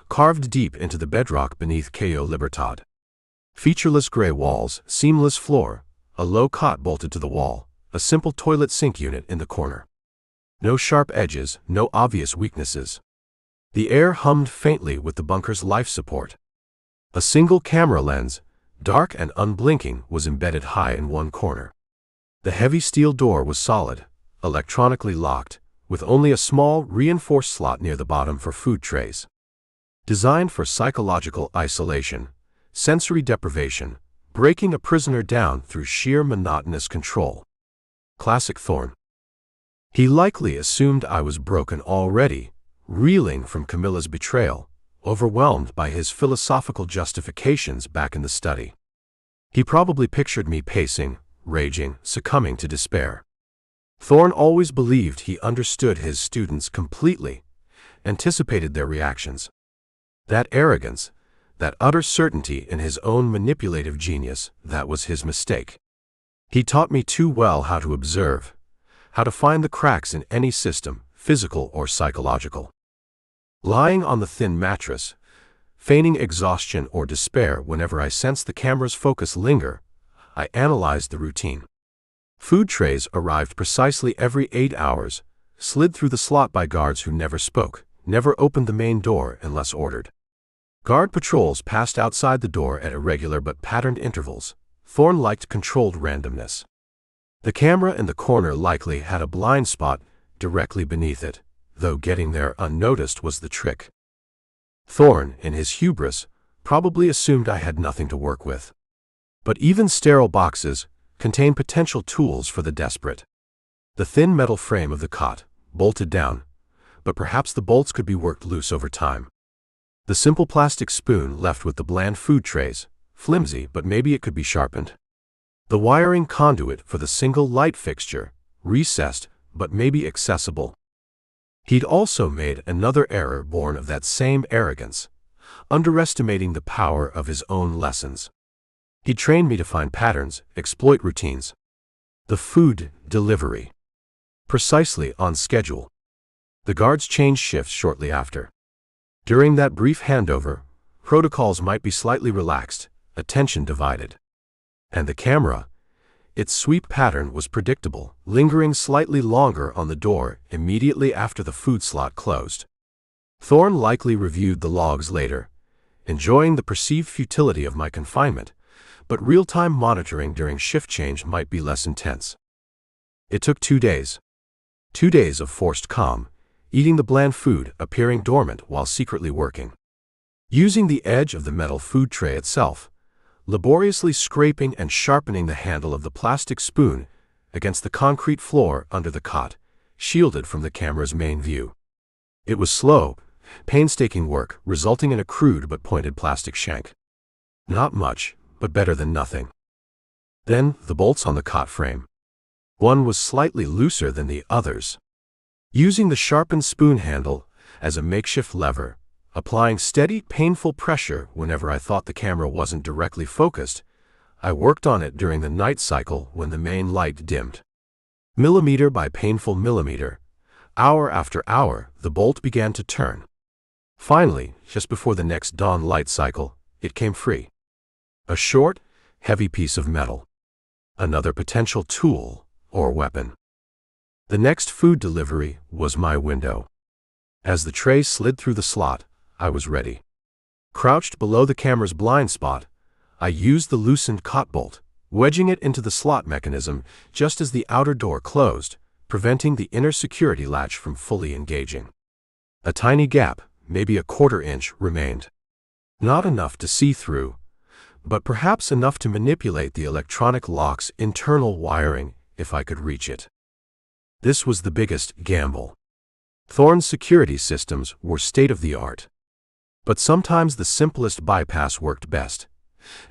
carved deep into the bedrock beneath Cayo Libertad. Featureless gray walls, seamless floor, a low cot bolted to the wall, a simple toilet sink unit in the corner. No sharp edges, no obvious weaknesses. The air hummed faintly with the bunker's life support. A single camera lens, dark and unblinking, was embedded high in one corner. The heavy steel door was solid, electronically locked, with only a small, reinforced slot near the bottom for food trays. Designed for psychological isolation, sensory deprivation, breaking a prisoner down through sheer monotonous control. Classic Thorne. He likely assumed I was broken already, reeling from Camilla's betrayal, overwhelmed by his philosophical justifications back in the study. He probably pictured me pacing, raging, succumbing to despair. Thorne always believed he understood his students completely, anticipated their reactions. That arrogance, that utter certainty in his own manipulative genius, that was his mistake. He taught me too well how to observe, how to find the cracks in any system, physical or psychological. Lying on the thin mattress, feigning exhaustion or despair whenever I sensed the camera's focus linger, I analyzed the routine. Food trays arrived precisely every 8 hours, slid through the slot by guards who never spoke, never opened the main door unless ordered. Guard patrols passed outside the door at irregular but patterned intervals. Thorne liked controlled randomness. The camera in the corner likely had a blind spot directly beneath it, though getting there unnoticed was the trick. Thorne, in his hubris, probably assumed I had nothing to work with. But even sterile boxes contain potential tools for the desperate. The thin metal frame of the cot, bolted down, but perhaps the bolts could be worked loose over time. The simple plastic spoon left with the bland food trays, flimsy, but maybe it could be sharpened. The wiring conduit for the single light fixture, recessed, but maybe accessible. He'd also made another error born of that same arrogance, underestimating the power of his own lessons. He trained me to find patterns, exploit routines. The food delivery. Precisely on schedule. The guards changed shifts shortly after. During that brief handover, protocols might be slightly relaxed, attention divided. And the camera, its sweep pattern was predictable, lingering slightly longer on the door immediately after the food slot closed. Thorne likely reviewed the logs later, enjoying the perceived futility of my confinement, but real-time monitoring during shift change might be less intense. It took 2 days. 2 days of forced calm, eating the bland food, appearing dormant while secretly working. Using the edge of the metal food tray itself, laboriously scraping and sharpening the handle of the plastic spoon against the concrete floor under the cot, shielded from the camera's main view. It was slow, painstaking work, resulting in a crude but pointed plastic shank. Not much, but better than nothing. Then, the bolts on the cot frame. One was slightly looser than the others. Using the sharpened spoon handle as a makeshift lever, applying steady, painful pressure whenever I thought the camera wasn't directly focused, I worked on it during the night cycle when the main light dimmed. Millimeter by painful millimeter, hour after hour, the bolt began to turn. Finally, just before the next dawn light cycle, it came free. A short, heavy piece of metal. Another potential tool or weapon. The next food delivery was my window. As the tray slid through the slot, I was ready. Crouched below the camera's blind spot, I used the loosened cot bolt, wedging it into the slot mechanism just as the outer door closed, preventing the inner security latch from fully engaging. A tiny gap, maybe a quarter inch, remained. Not enough to see through, but perhaps enough to manipulate the electronic lock's internal wiring if I could reach it. This was the biggest gamble. Thorne's security systems were state-of-the-art. But sometimes the simplest bypass worked best,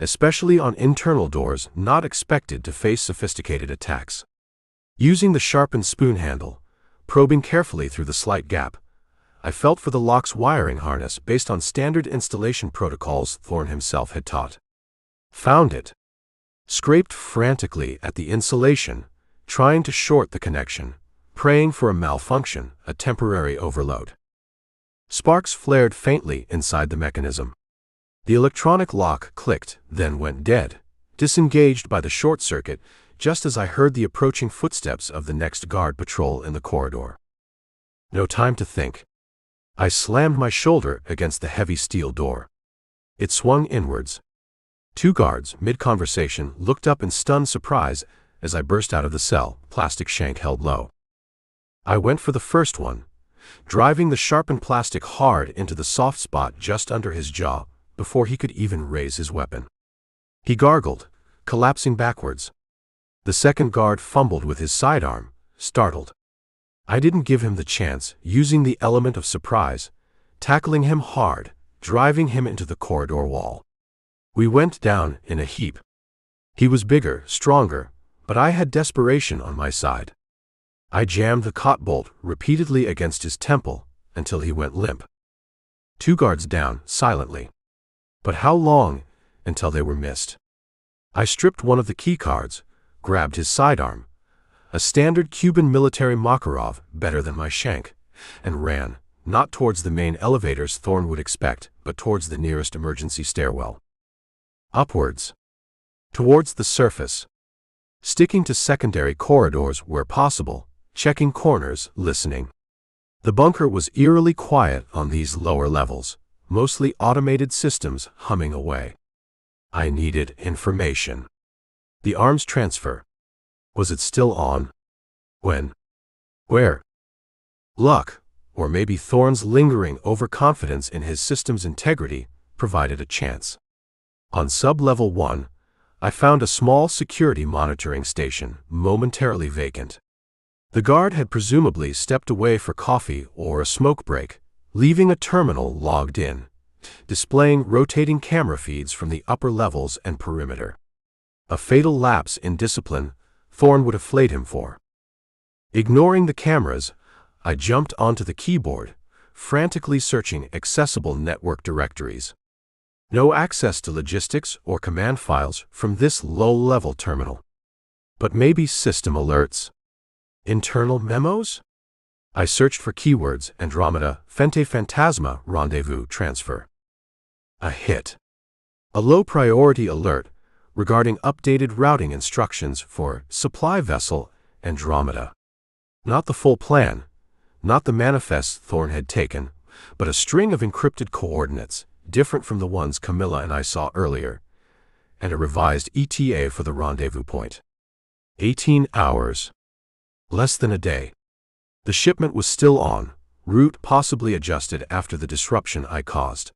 especially on internal doors not expected to face sophisticated attacks. Using the sharpened spoon handle, probing carefully through the slight gap, I felt for the lock's wiring harness based on standard installation protocols Thorne himself had taught. Found it. Scraped frantically at the insulation, trying to short the connection, praying for a malfunction, a temporary overload. Sparks flared faintly inside the mechanism. The electronic lock clicked, then went dead, disengaged by the short circuit, just as I heard the approaching footsteps of the next guard patrol in the corridor. No time to think. I slammed my shoulder against the heavy steel door. It swung inwards. 2 guards, mid-conversation, looked up in stunned surprise as I burst out of the cell, plastic shank held low. I went for the first one, driving the sharpened plastic hard into the soft spot just under his jaw before he could even raise his weapon. He gargled, collapsing backwards. The second guard fumbled with his sidearm, startled. I didn't give him the chance, using the element of surprise, tackling him hard, driving him into the corridor wall. We went down in a heap. He was bigger, stronger, but I had desperation on my side. I jammed the cot bolt repeatedly against his temple until he went limp. 2 guards down, silently. But how long until they were missed? I stripped one of the keycards, grabbed his sidearm, a standard Cuban military Makarov, better than my shank, and ran, not towards the main elevators Thorne would expect, but towards the nearest emergency stairwell. Upwards. Towards the surface. Sticking to secondary corridors where possible, checking corners, listening. The bunker was eerily quiet on these lower levels, mostly automated systems humming away. I needed information. The arms transfer. Was it still on? When? Where? Luck, or maybe Thorne's lingering overconfidence in his system's integrity, provided a chance. On sub-level 1, I found a small security monitoring station, momentarily vacant. The guard had presumably stepped away for coffee or a smoke break, leaving a terminal logged in, displaying rotating camera feeds from the upper levels and perimeter. A fatal lapse in discipline Thorn would have flayed him for. Ignoring the cameras, I jumped onto the keyboard, frantically searching accessible network directories. No access to logistics or command files from this low-level terminal. But maybe system alerts? Internal memos? I searched for keywords: Andromeda, Fente Phantasma, Rendezvous, Transfer. A hit. A low-priority alert regarding updated routing instructions for supply vessel Andromeda. Not the full plan, not the manifest Thorn had taken, but a string of encrypted coordinates, different from the ones Camilla and I saw earlier, and a revised ETA for the rendezvous point. 18 hours. Less than a day. The shipment was still on, route possibly adjusted after the disruption I caused.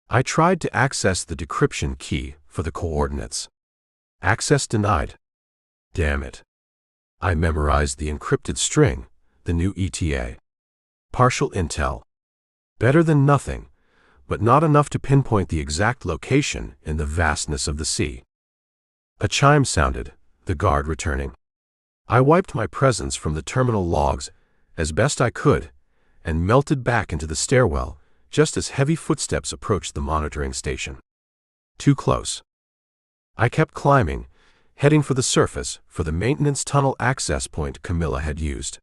I tried to access the decryption key for the coordinates. Access denied. Damn it. I memorized the encrypted string, the new ETA. Partial intel. Better than nothing, but not enough to pinpoint the exact location in the vastness of the sea. A chime sounded, the guard returning. I wiped my presence from the terminal logs as best I could and melted back into the stairwell just as heavy footsteps approached the monitoring station. Too close. I kept climbing, heading for the surface for the maintenance tunnel access point Camilla had used.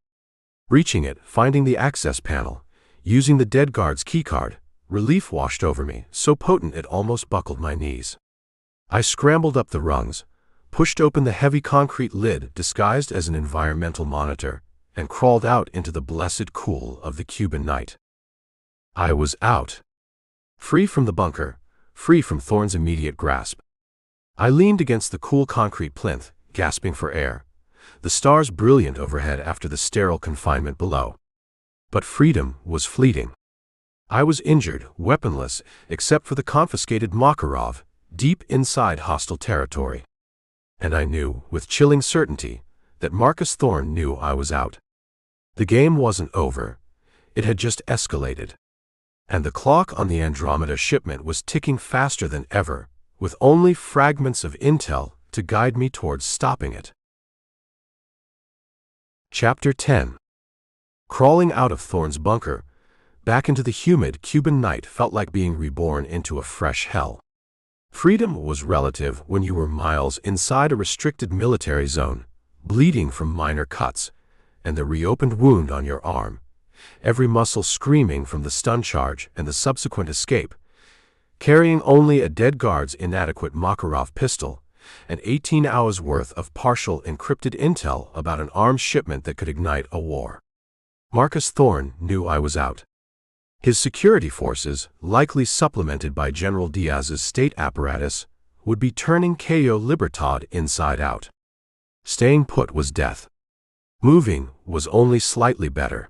Reaching it, finding the access panel, using the dead guard's keycard, relief washed over me, so potent it almost buckled my knees. I scrambled up the rungs, pushed open the heavy concrete lid disguised as an environmental monitor, and crawled out into the blessed cool of the Cuban night. I was out. Free from the bunker, free from Thorn's immediate grasp. I leaned against the cool concrete plinth, gasping for air, the stars brilliant overhead after the sterile confinement below. But freedom was fleeting. I was injured, weaponless, except for the confiscated Makarov, deep inside hostile territory. And I knew, with chilling certainty, that Marcus Thorn knew I was out. The game wasn't over. It had just escalated. And the clock on the Andromeda shipment was ticking faster than ever, with only fragments of intel to guide me towards stopping it. Chapter 10. Crawling out of Thorn's bunker, back into the humid Cuban night felt like being reborn into a fresh hell. Freedom was relative when you were miles inside a restricted military zone, bleeding from minor cuts, and the reopened wound on your arm, every muscle screaming from the stun charge and the subsequent escape, carrying only a dead guard's inadequate Makarov pistol, and 18 hours worth of partial encrypted intel about an arms shipment that could ignite a war. Marcus Thorn knew I was out. His security forces, likely supplemented by General Diaz's state apparatus, would be turning Cayo Libertad inside out. Staying put was death. Moving was only slightly better.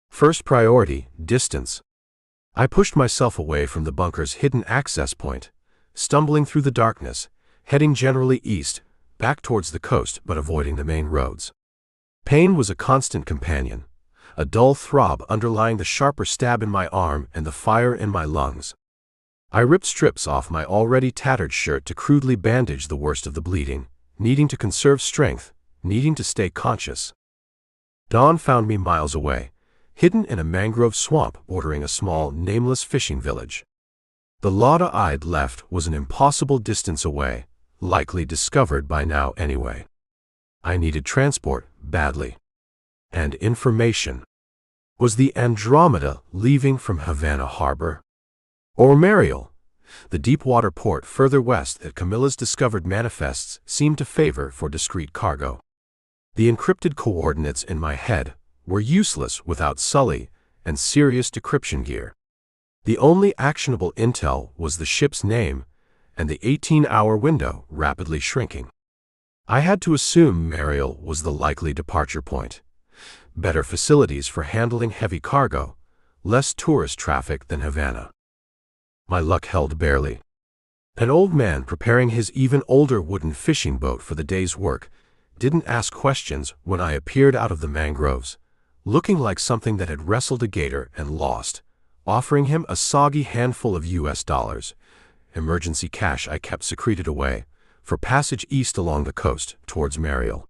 First priority, distance. I pushed myself away from the bunker's hidden access point, stumbling through the darkness, heading generally east, back towards the coast but avoiding the main roads. Pain was a constant companion, a dull throb underlying the sharper stab in my arm and the fire in my lungs. I ripped strips off my already tattered shirt to crudely bandage the worst of the bleeding, needing to conserve strength, needing to stay conscious. Dawn found me miles away, hidden in a mangrove swamp bordering a small, nameless fishing village. The Lada I'd left was an impossible distance away, likely discovered by now anyway. I needed transport, badly. And information. Was the Andromeda leaving from Havana harbor? Or Mariel? The deep-water port further west that Camilla's discovered manifests seemed to favor for discreet cargo. The encrypted coordinates in my head were useless without Sully and serious decryption gear. The only actionable intel was the ship's name and the 18-hour window rapidly shrinking. I had to assume Mariel was the likely departure point. Better facilities for handling heavy cargo, less tourist traffic than Havana. My luck held barely. An old man preparing his even older wooden fishing boat for the day's work didn't ask questions when I appeared out of the mangroves, looking like something that had wrestled a gator and lost, offering him a soggy handful of US dollars, emergency cash I kept secreted away, for passage east along the coast towards Mariel.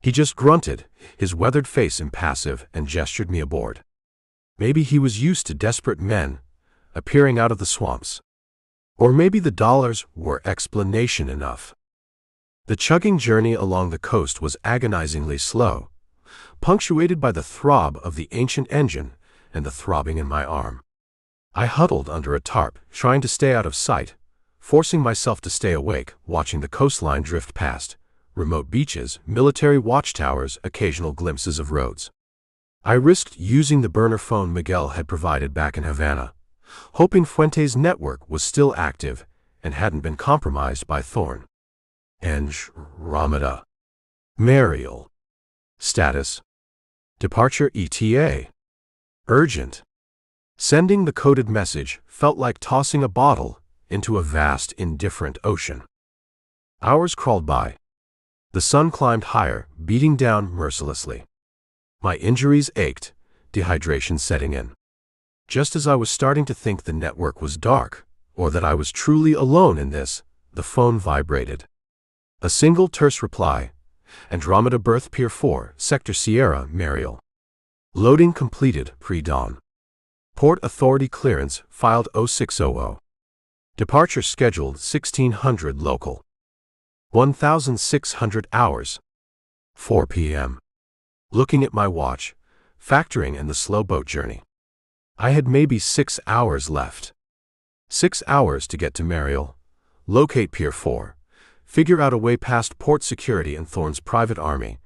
He just grunted, his weathered face impassive, and gestured me aboard. Maybe he was used to desperate men appearing out of the swamps. Or maybe the dollars were explanation enough. The chugging journey along the coast was agonizingly slow, punctuated by the throb of the ancient engine and the throbbing in my arm. I huddled under a tarp, trying to stay out of sight, forcing myself to stay awake, watching the coastline drift past, remote beaches, military watchtowers, occasional glimpses of roads. I risked using the burner phone Miguel had provided back in Havana, hoping Fuente's network was still active and hadn't been compromised by Thorn. Andromeda. Mariel. Status. Departure ETA. Urgent. Sending the coded message felt like tossing a bottle into a vast, indifferent ocean. Hours crawled by. The sun climbed higher, beating down mercilessly. My injuries ached, dehydration setting in. Just as I was starting to think the network was dark, or that I was truly alone in this, the phone vibrated. A single terse reply. Andromeda Berth Pier 4, Sector Sierra, Mariel. Loading completed, pre-dawn. Port Authority clearance filed 0600. Departure scheduled 1600 local. 1600 hours. 4 p.m. Looking at my watch, factoring in the slow boat journey. I had maybe 6 hours left. 6 hours to get to Mariel, locate Pier 4, figure out a way past port security and Thorn's private army,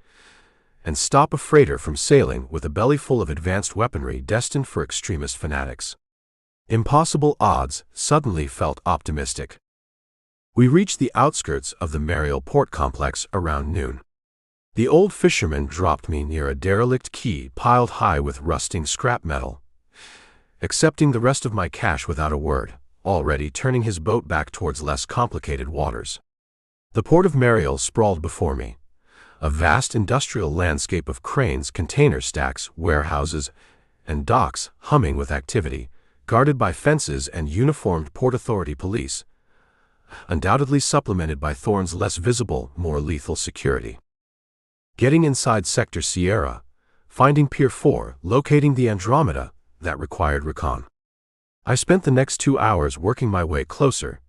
and stop a freighter from sailing with a belly full of advanced weaponry destined for extremist fanatics. Impossible odds suddenly felt optimistic. We reached the outskirts of the Mariel port complex around noon. The old fisherman dropped me near a derelict quay piled high with rusting scrap metal, accepting the rest of my cash without a word, already turning his boat back towards less complicated waters. The port of Mariel sprawled before me, a vast industrial landscape of cranes, container stacks, warehouses, and docks humming with activity, guarded by fences and uniformed Port Authority police, undoubtedly supplemented by Thorn's less visible, more lethal security. Getting inside Sector Sierra, finding Pier 4, locating the Andromeda, that required recon. I spent the next 2 hours working my way closer,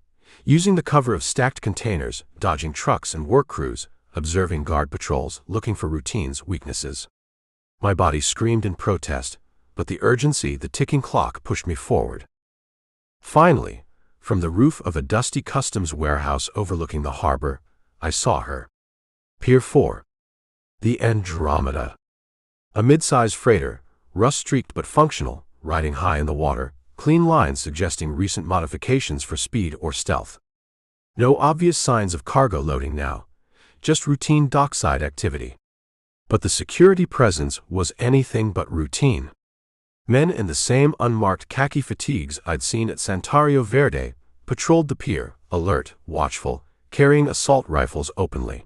using the cover of stacked containers, dodging trucks and work crews, observing guard patrols, looking for routines, weaknesses. My body screamed in protest, but the urgency, the ticking clock pushed me forward. Finally, from the roof of a dusty customs warehouse overlooking the harbor, I saw her. Pier 4. The Andromeda. A mid-size freighter, rust-streaked but functional, riding high in the water, clean lines suggesting recent modifications for speed or stealth. No obvious signs of cargo loading now, just routine dockside activity. But the security presence was anything but routine. Men in the same unmarked khaki fatigues I'd seen at Santario Verde patrolled the pier, alert, watchful, carrying assault rifles openly.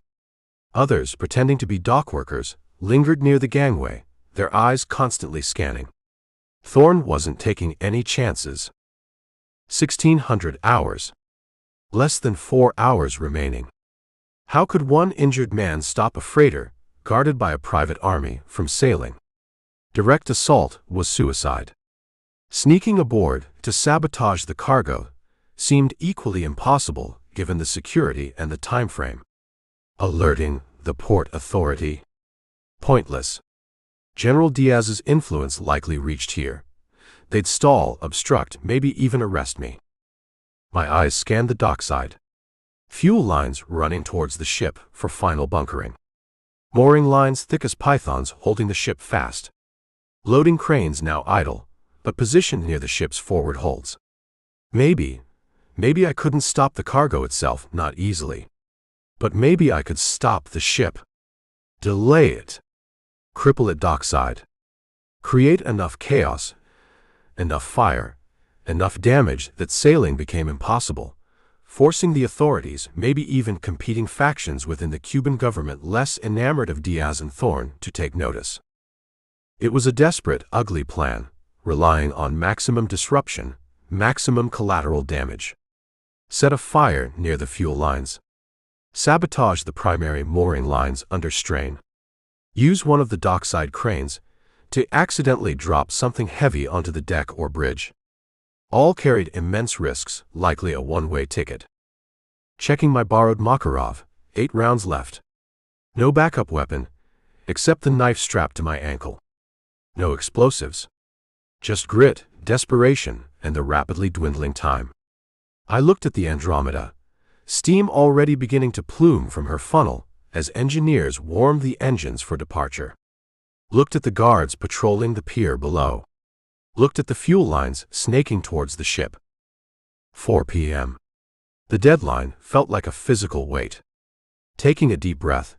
Others, pretending to be dock workers, lingered near the gangway, their eyes constantly scanning. Thorn wasn't taking any chances. 1600 hours. Less than 4 hours remaining. How could one injured man stop a freighter, guarded by a private army, from sailing? Direct assault was suicide. Sneaking aboard to sabotage the cargo seemed equally impossible given the security and the time frame. Alerting the Port Authority? Pointless. General Diaz's influence likely reached here. They'd stall, obstruct, maybe even arrest me. My eyes scanned the dockside. Fuel lines running towards the ship for final bunkering. Mooring lines thick as pythons holding the ship fast. Loading cranes now idle, but positioned near the ship's forward holds. Maybe I couldn't stop the cargo itself, not easily. But maybe I could stop the ship. Delay it. Cripple it dockside. Create enough chaos, enough fire, enough damage that sailing became impossible, forcing the authorities, maybe even competing factions within the Cuban government less enamored of Diaz and Thorne, to take notice. It was a desperate, ugly plan, relying on maximum disruption, maximum collateral damage. Set a fire near the fuel lines. Sabotage the primary mooring lines under strain. Use one of the dockside cranes to accidentally drop something heavy onto the deck or bridge. All carried immense risks, likely a one-way ticket. Checking my borrowed Makarov, 8 rounds left. No backup weapon, except the knife strapped to my ankle. No explosives. Just grit, desperation, and the rapidly dwindling time. I looked at the Andromeda, steam already beginning to plume from her funnel as engineers warmed the engines for departure. Looked at the guards patrolling the pier below. Looked at the fuel lines snaking towards the ship. 4 p.m. The deadline felt like a physical weight. Taking a deep breath,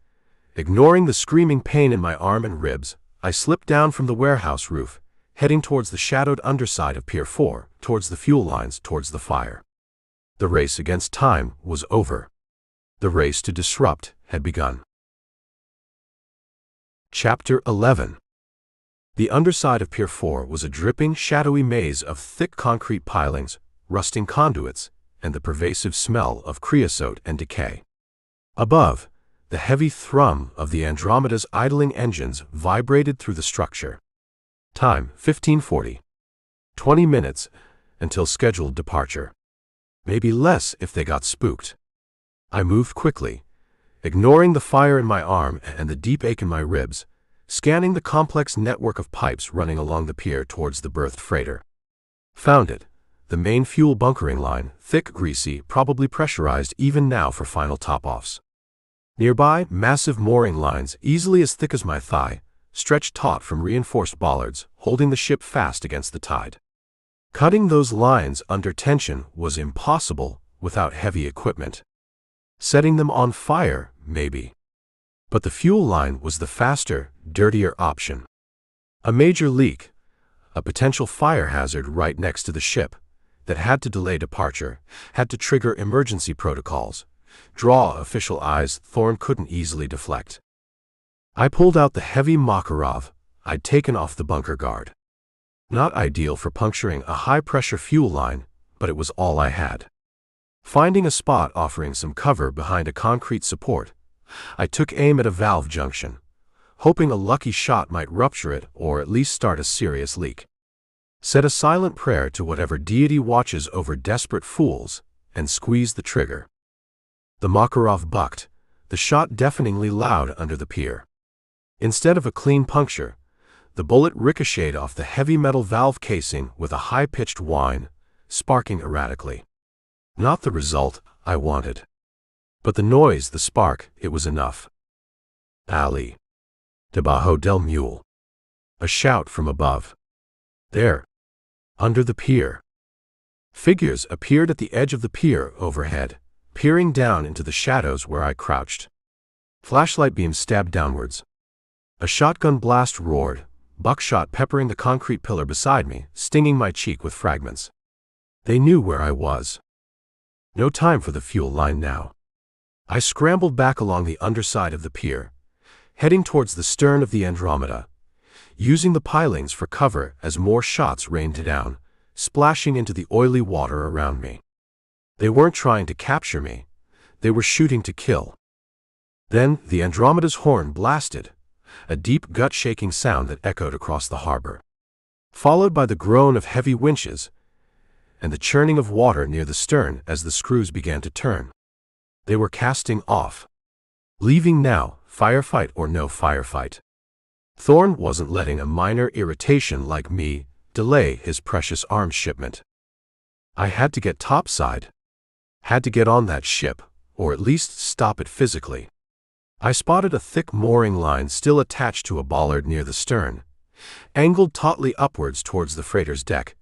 ignoring the screaming pain in my arm and ribs, I slipped down from the warehouse roof, heading towards the shadowed underside of Pier 4, towards the fuel lines, towards the fire. The race against time was over. The race to disrupt had begun. Chapter 11. The underside of Pier 4 was a dripping, shadowy maze of thick concrete pilings, rusting conduits, and the pervasive smell of creosote and decay. Above, the heavy thrum of the Andromeda's idling engines vibrated through the structure. Time, 15:40. 20 minutes until scheduled departure. Maybe less if they got spooked. I moved quickly, ignoring the fire in my arm and the deep ache in my ribs, scanning the complex network of pipes running along the pier towards the berthed freighter. Found it. The main fuel bunkering line, thick, greasy, probably pressurized even now for final top-offs. Nearby, massive mooring lines, easily as thick as my thigh, stretched taut from reinforced bollards, holding the ship fast against the tide. Cutting those lines under tension was impossible without heavy equipment. Setting them on fire, maybe. But the fuel line was the faster, dirtier option. A major leak, a potential fire hazard right next to the ship, that had to delay departure, had to trigger emergency protocols, draw official eyes Thorne couldn't easily deflect. I pulled out the heavy Makarov I'd taken off the bunker guard. Not ideal for puncturing a high-pressure fuel line, but it was all I had. Finding a spot offering some cover behind a concrete support, I took aim at a valve junction, hoping a lucky shot might rupture it or at least start a serious leak. Said a silent prayer to whatever deity watches over desperate fools, and squeezed the trigger. The Makarov bucked, the shot deafeningly loud under the pier. Instead of a clean puncture, the bullet ricocheted off the heavy metal valve casing with a high-pitched whine, sparking erratically. Not the result I wanted. But the noise, the spark, it was enough. Ali. Debajo del Mule. A shout from above. There. Under the pier. Figures appeared at the edge of the pier overhead, peering down into the shadows where I crouched. Flashlight beams stabbed downwards. A shotgun blast roared, buckshot peppering the concrete pillar beside me, stinging my cheek with fragments. They knew where I was. No time for the fuel line now. I scrambled back along the underside of the pier, heading towards the stern of the Andromeda, using the pilings for cover as more shots rained down, splashing into the oily water around me. They weren't trying to capture me. They were shooting to kill. Then the Andromeda's horn blasted, a deep gut-shaking sound that echoed across the harbor, followed by the groan of heavy winches and the churning of water near the stern as the screws began to turn. They were casting off. Leaving now, firefight or no firefight. Thorne wasn't letting a minor irritation like me delay his precious arms shipment. I had to get topside. Had to get on that ship, or at least stop it physically. I spotted a thick mooring line still attached to a bollard near the stern, angled tautly upwards towards the freighter's deck,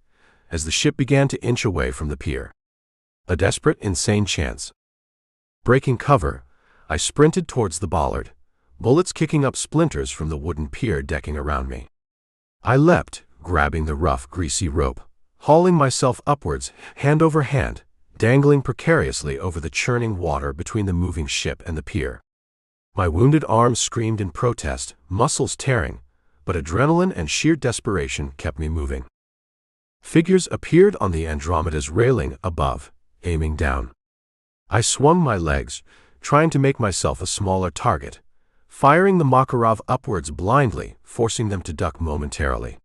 as the ship began to inch away from the pier. A desperate, insane chance. Breaking cover, I sprinted towards the bollard, bullets kicking up splinters from the wooden pier decking around me. I leapt, grabbing the rough, greasy rope, hauling myself upwards, hand over hand, dangling precariously over the churning water between the moving ship and the pier. My wounded arms screamed in protest, muscles tearing, but adrenaline and sheer desperation kept me moving. Figures appeared on the Andromeda's railing above, aiming down. I swung my legs, trying to make myself a smaller target, firing the Makarov upwards blindly, forcing them to duck momentarily.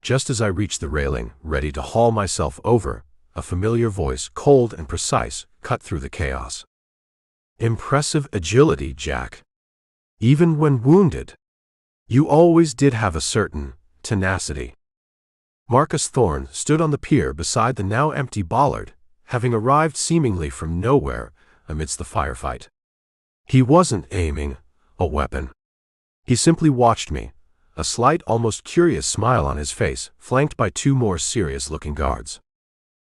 Just as I reached the railing, ready to haul myself over, a familiar voice, cold and precise, cut through the chaos. "Impressive agility, Jack. Even when wounded. You always did have a certain tenacity." Marcus Thorne stood on the pier beside the now empty bollard, having arrived seemingly from nowhere amidst the firefight. He wasn't aiming a weapon. He simply watched me, a slight, almost curious smile on his face, flanked by two more serious-looking guards.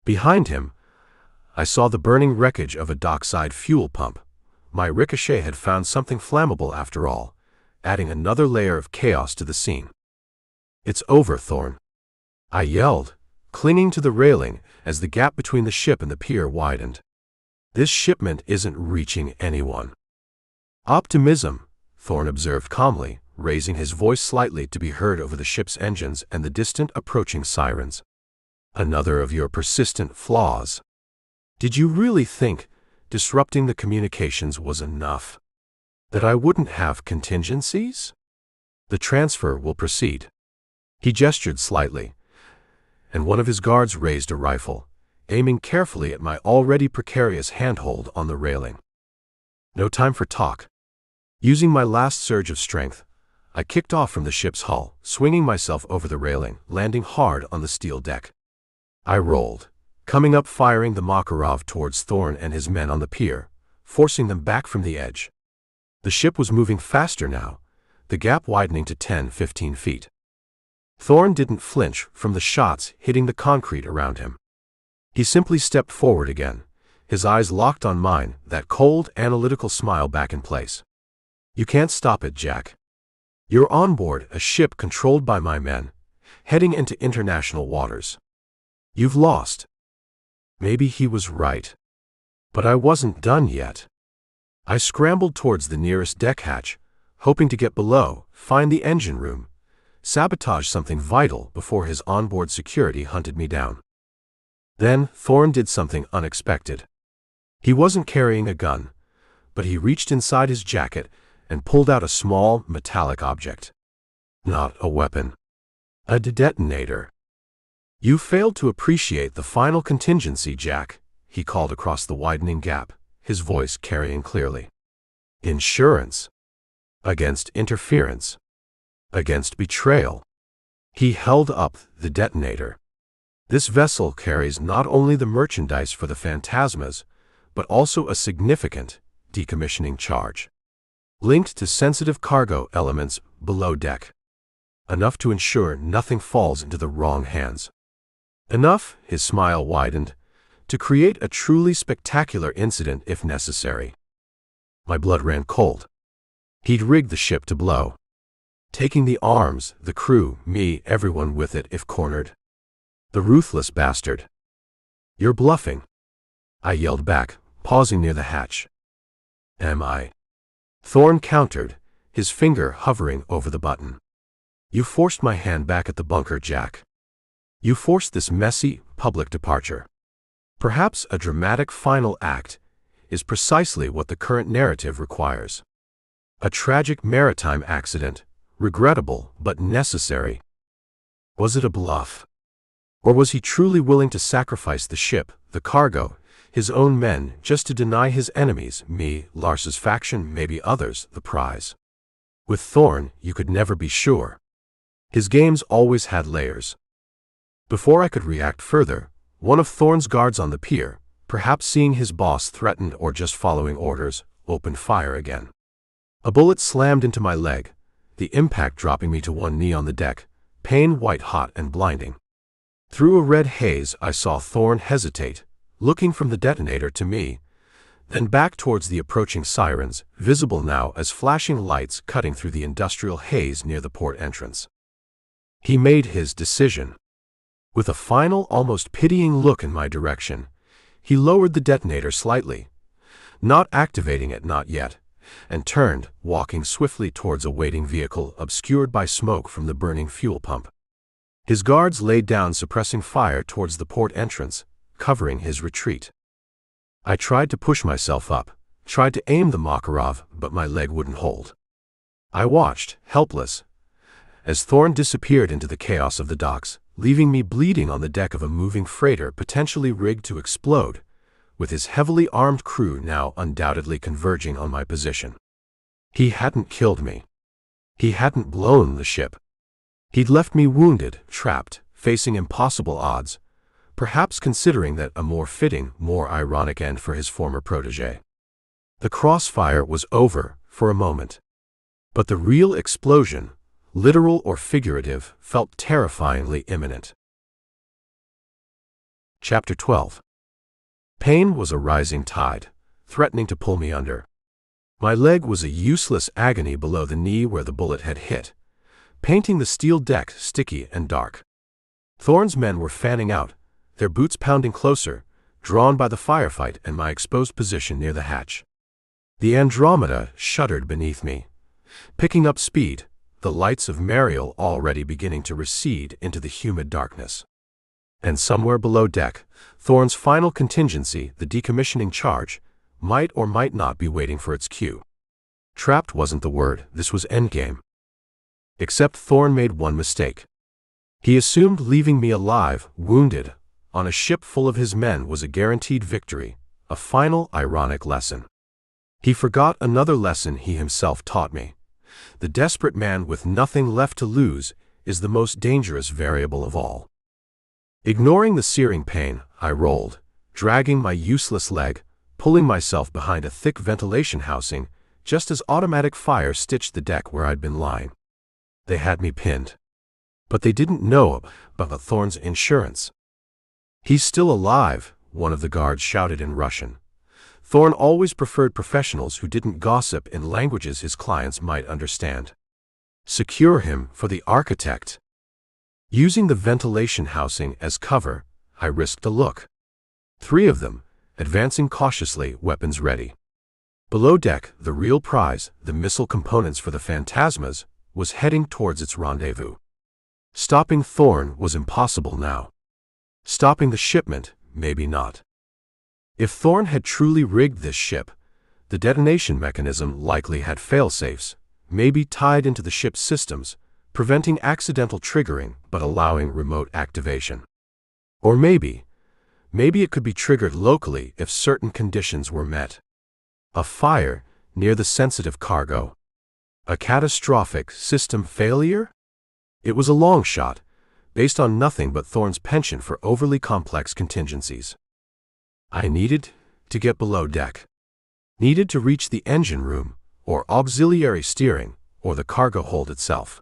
Behind him, I saw the burning wreckage of a dockside fuel pump. My ricochet had found something flammable after all, adding another layer of chaos to the scene. "It's over, Thorne," I yelled, clinging to the railing as the gap between the ship and the pier widened. "This shipment isn't reaching anyone." "Optimism," Thorne observed calmly, raising his voice slightly to be heard over the ship's engines and the distant approaching sirens. "Another of your persistent flaws. Did you really think disrupting the communications was enough? That I wouldn't have contingencies? The transfer will proceed." He gestured slightly, and one of his guards raised a rifle, aiming carefully at my already precarious handhold on the railing. No time for talk. Using my last surge of strength, I kicked off from the ship's hull, swinging myself over the railing, landing hard on the steel deck. I rolled, coming up firing the Makarov towards Thorne and his men on the pier, forcing them back from the edge. The ship was moving faster now, the gap widening to 10-15 feet. Thorne didn't flinch from the shots hitting the concrete around him. He simply stepped forward again, his eyes locked on mine, that cold, analytical smile back in place. "You can't stop it, Jack. You're on board a ship controlled by my men, heading into international waters. You've lost." Maybe he was right. But I wasn't done yet. I scrambled towards the nearest deck hatch, hoping to get below, find the engine room, sabotage something vital before his onboard security hunted me down. Then Thorne did something unexpected. He wasn't carrying a gun, but he reached inside his jacket and pulled out a small, metallic object. Not a weapon. A detonator. "You failed to appreciate the final contingency, Jack," he called across the widening gap, his voice carrying clearly. "Insurance. Against interference. Against betrayal." He held up the detonator. "This vessel carries not only the merchandise for the Phantasmas, but also a significant decommissioning charge, linked to sensitive cargo elements below deck. Enough to ensure nothing falls into the wrong hands. Enough," his smile widened, "to create a truly spectacular incident if necessary." My blood ran cold. He'd rigged the ship to blow. Taking the arms, the crew, me, everyone with it if cornered. The ruthless bastard. "You're bluffing," I yelled back, pausing near the hatch. "Am I?" Thorne countered, his finger hovering over the button. "You forced my hand back at the bunker, Jack. You forced this messy, public departure. Perhaps a dramatic final act is precisely what the current narrative requires. A tragic maritime accident, regrettable but necessary. Was it a bluff? Or was he truly willing to sacrifice the ship, the cargo, his own men, just to deny his enemies, me, Lars's faction, maybe others, the prize? With Thorne, you could never be sure. His games always had layers. Before I could react further, one of Thorne's guards on the pier, perhaps seeing his boss threatened or just following orders, opened fire again. A bullet slammed into my leg, the impact dropping me to one knee on the deck, pain white-hot and blinding. Through a red haze, I saw Thorne hesitate, looking from the detonator to me, then back towards the approaching sirens, visible now as flashing lights cutting through the industrial haze near the port entrance. He made his decision. With a final, almost pitying look in my direction, He lowered the detonator slightly, not activating it not yet, and turned, walking swiftly towards a waiting vehicle obscured by smoke from the burning fuel pump. His guards laid down, suppressing fire towards the port entrance, covering his retreat. I tried to push myself up, tried to aim the Makarov, but my leg wouldn't hold. I watched, helpless, as Thorn disappeared into the chaos of the docks, leaving me bleeding on the deck of a moving freighter potentially rigged to explode, with his heavily armed crew now undoubtedly converging on my position. He hadn't killed me. He hadn't blown the ship. He'd left me wounded, trapped, facing impossible odds, perhaps considering that a more fitting, more ironic end for his former protégé. The crossfire was over for a moment. But the real explosion, literal or figurative, felt terrifyingly imminent. Chapter 12. Pain was a rising tide, threatening to pull me under. My leg was a useless agony below the knee where the bullet had hit, painting the steel deck sticky and dark. Thorn's men were fanning out, their boots pounding closer, drawn by the firefight and my exposed position near the hatch. The Andromeda shuddered beneath me, picking up speed, the lights of Mariel already beginning to recede into the humid darkness. And somewhere below deck, Thorn's final contingency, the decommissioning charge, might or might not be waiting for its cue. Trapped wasn't the word, this was endgame. Except Thorn made one mistake. He assumed leaving me alive, wounded, on a ship full of his men was a guaranteed victory, a final ironic lesson. He forgot another lesson he himself taught me. The desperate man with nothing left to lose is the most dangerous variable of all. Ignoring the searing pain, I rolled, dragging my useless leg, pulling myself behind a thick ventilation housing, just as automatic fire stitched the deck where I'd been lying. They had me pinned. But they didn't know about Thorn's insurance. "He's still alive," one of the guards shouted in Russian. Thorn always preferred professionals who didn't gossip in languages his clients might understand. "Secure him for the Arquitect." Using the ventilation housing as cover, I risked a look. 3 of them, advancing cautiously, weapons ready. Below deck, the real prize, the missile components for the Phantasmas, was heading towards its rendezvous. Stopping Thorn was impossible now. Stopping the shipment, maybe not. If Thorn had truly rigged this ship, the detonation mechanism likely had fail-safes, maybe tied into the ship's systems, preventing accidental triggering but allowing remote activation. Or maybe it could be triggered locally if certain conditions were met. A fire near the sensitive cargo. A catastrophic system failure? It was a long shot, based on nothing but Thorn's penchant for overly complex contingencies. I needed to get below deck. Needed to reach the engine room, or auxiliary steering, or the cargo hold itself.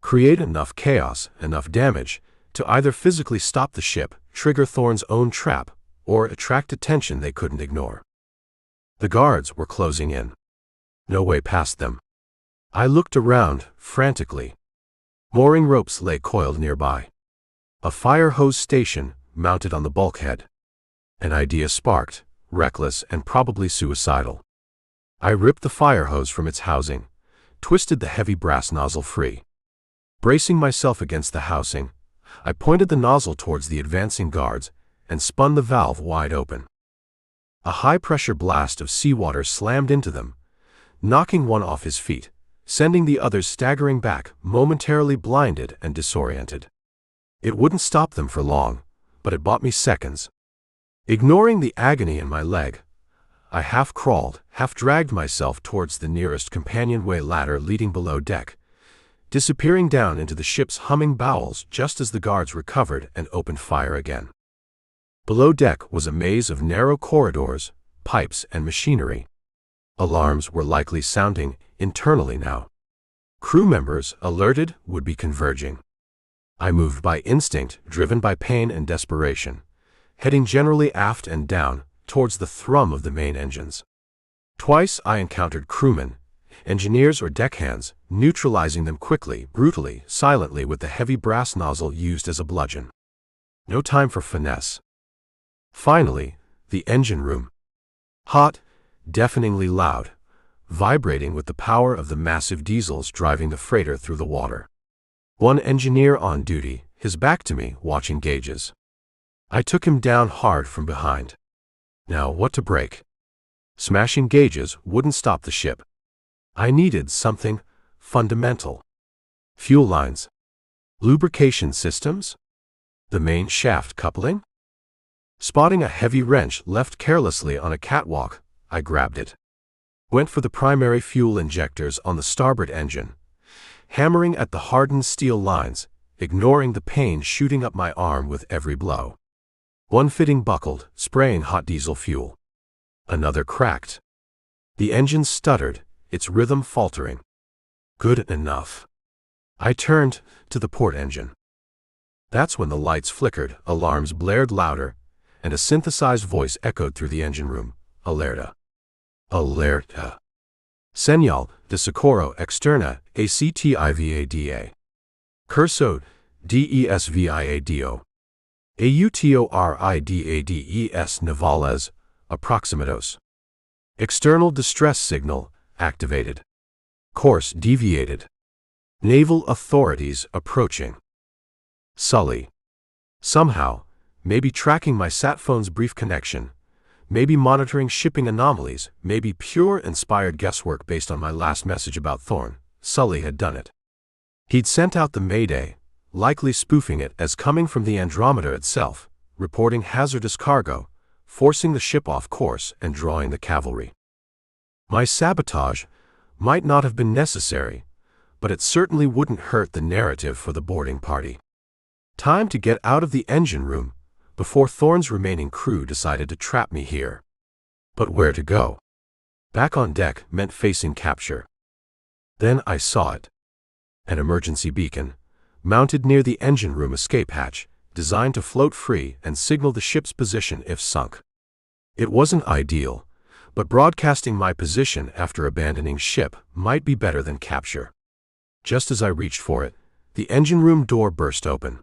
Create enough chaos, enough damage, to either physically stop the ship, trigger Thorn's own trap, or attract attention they couldn't ignore. The guards were closing in. No way past them. I looked around, frantically. Mooring ropes lay coiled nearby. A fire hose station, mounted on the bulkhead. An idea sparked, reckless and probably suicidal. I ripped the fire hose from its housing, twisted the heavy brass nozzle free. Bracing myself against the housing, I pointed the nozzle towards the advancing guards and spun the valve wide open. A high-pressure blast of seawater slammed into them, knocking one off his feet, sending the others staggering back, momentarily blinded and disoriented. It wouldn't stop them for long, but it bought me seconds. Ignoring the agony in my leg, I half-crawled, half-dragged myself towards the nearest companionway ladder leading below deck, disappearing down into the ship's humming bowels just as the guards recovered and opened fire again. Below deck was a maze of narrow corridors, pipes, and machinery. Alarms were likely sounding internally now. Crew members, alerted, would be converging. I moved by instinct, driven by pain and desperation, heading generally aft and down, towards the thrum of the main engines. Twice I encountered crewmen, engineers or deckhands, neutralizing them quickly, brutally, silently with the heavy brass nozzle used as a bludgeon. No time for finesse. Finally, The engine room. Hot, deafeningly loud, vibrating with the power of the massive diesels driving the freighter through the water. One engineer on duty, his back to me, watching gauges. I took him down hard from behind. Now what to break? Smashing gauges wouldn't stop the ship. I needed something fundamental. Fuel lines. Lubrication systems? The main shaft coupling? Spotting a heavy wrench left carelessly on a catwalk, I grabbed it. Went for the primary fuel injectors on the starboard engine, hammering at the hardened steel lines, ignoring the pain shooting up my arm with every blow. One fitting buckled, spraying hot diesel fuel. Another cracked. The engine stuttered, its rhythm faltering. Good enough. I turned to the port engine. That's when the lights flickered, alarms blared louder, and a synthesized voice echoed through the engine room. Alerta. Alerta. Señal de socorro externa activada. Curso desviado. Autoridas navales aproximados. External distress signal activated. Course deviated. Naval authorities approaching. Sully. Somehow, maybe tracking my sat phone's brief connection, maybe monitoring shipping anomalies, maybe pure inspired guesswork based on my last message about Thorn, Sully had done it. He'd sent out the Mayday, likely spoofing it as coming from the Andromeda itself, reporting hazardous cargo, forcing the ship off course and drawing the cavalry. My sabotage might not have been necessary, but it certainly wouldn't hurt the narrative for the boarding party. Time to get out of the engine room before Thorn's remaining crew decided to trap me here. But where to go? Back on deck meant facing capture. Then I saw it. An emergency beacon, mounted near the engine room escape hatch, designed to float free and signal the ship's position if sunk. It wasn't ideal, but broadcasting my position after abandoning ship might be better than capture. Just as I reached for it, the engine room door burst open.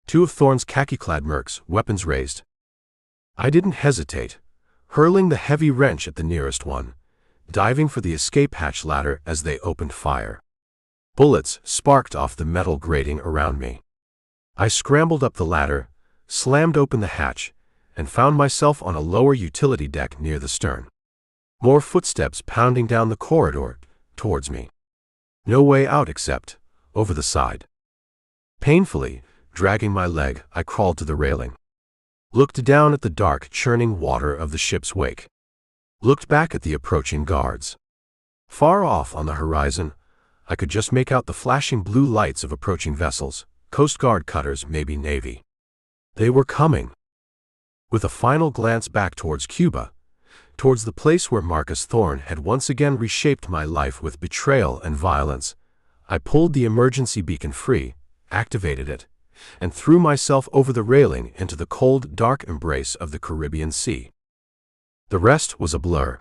Two of Thorn's khaki-clad mercs, weapons raised. I didn't hesitate, hurling the heavy wrench at the nearest one, diving for the escape hatch ladder as they opened fire. Bullets sparked off the metal grating around me. I scrambled up the ladder, slammed open the hatch, and found myself on a lower utility deck near the stern. More footsteps pounding down the corridor towards me. No way out except over the side. Painfully, dragging my leg, I crawled to the railing. Looked down at the dark, churning water of the ship's wake. Looked back at the approaching guards. Far off on the horizon, I could just make out the flashing blue lights of approaching vessels, Coast Guard cutters, maybe Navy. They were coming. With a final glance back towards Cuba, towards the place where Marcus Thorn had once again reshaped my life with betrayal and violence, I pulled the emergency beacon free, activated it, and threw myself over the railing into the cold, dark embrace of the Caribbean Sea. The rest was a blur.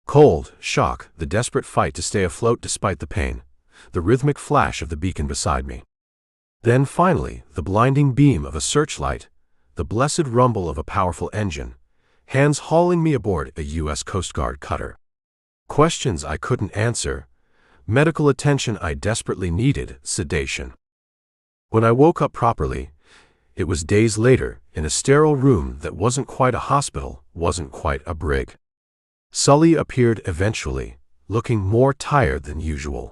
Cold, shock, the desperate fight to stay afloat despite the pain, the rhythmic flash of the beacon beside me. Then finally, the blinding beam of a searchlight, the blessed rumble of a powerful engine, hands hauling me aboard a U.S. Coast Guard cutter. Questions I couldn't answer, medical attention I desperately needed, sedation. When I woke up properly, it was days later, in a sterile room that wasn't quite a hospital, wasn't quite a brig. Sully appeared eventually, looking more tired than usual.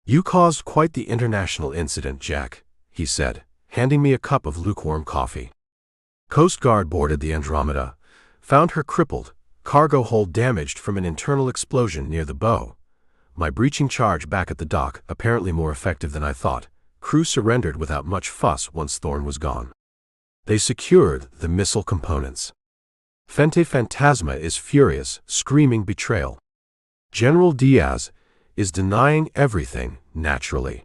"You caused quite the international incident, Jack," he said, handing me a cup of lukewarm coffee. Coast Guard boarded the Andromeda, found her crippled, cargo hold damaged from an internal explosion near the bow. My breaching charge back at the dock, apparently more effective than I thought. Crew surrendered without much fuss once Thorn was gone. They secured the missile components. Fente Fantasma is furious, screaming betrayal. General Diaz is denying everything, naturally.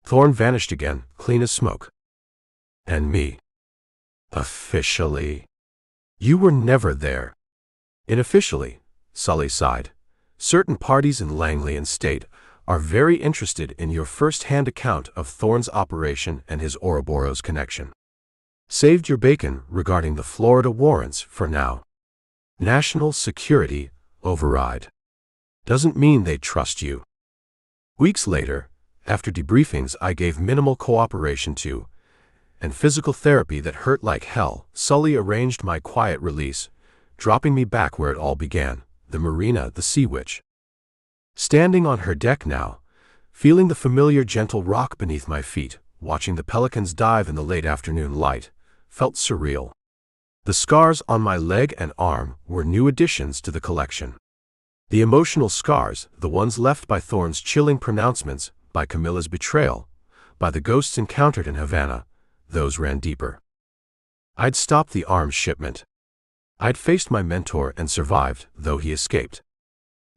Thorn vanished again, clean as smoke. And me. Officially. You were never there. Unofficially, Sully sighed. Certain parties in Langley and State are very interested in your first-hand account of Thorn's operation and his Ouroboros connection. Saved your bacon regarding the Florida warrants for now. National security override. Doesn't mean they trust you. Weeks later, after debriefings I gave minimal cooperation to, and physical therapy that hurt like hell, Sully arranged my quiet release, dropping me back where it all began, the marina, the Sea Witch. Standing on her deck now, feeling the familiar gentle rock beneath my feet, watching the pelicans dive in the late afternoon light, felt surreal. The scars on my leg and arm were new additions to the collection. The emotional scars, the ones left by Thorne's chilling pronouncements, by Camilla's betrayal, by the ghosts encountered in Havana, those ran deeper. I'd stopped the arms shipment. I'd faced my mentor and survived, though he escaped.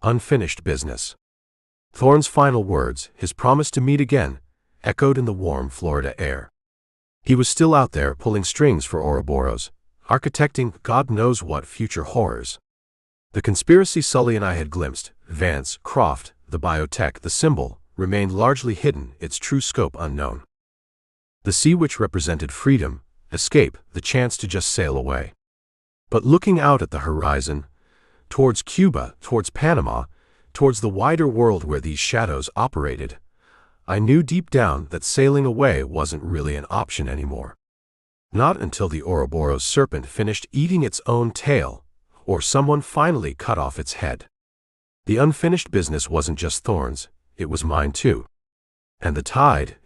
Unfinished business. Thorne's final words, his promise to meet again, echoed in the warm Florida air. He was still out there pulling strings for Ouroboros, architecting God knows what future horrors. The conspiracy Sully and I had glimpsed, Vance, Croft, the biotech, the symbol, remained largely hidden, its true scope unknown. The Sea Witch represented freedom, escape, the chance to just sail away. But looking out at the horizon, towards Cuba, towards Panama, towards the wider world where these shadows operated, I knew deep down that sailing away wasn't really an option anymore. Not until the Ouroboros serpent finished eating its own tail, or someone finally cut off its head. The unfinished business wasn't just Thorne's, it was mine too. And the tide,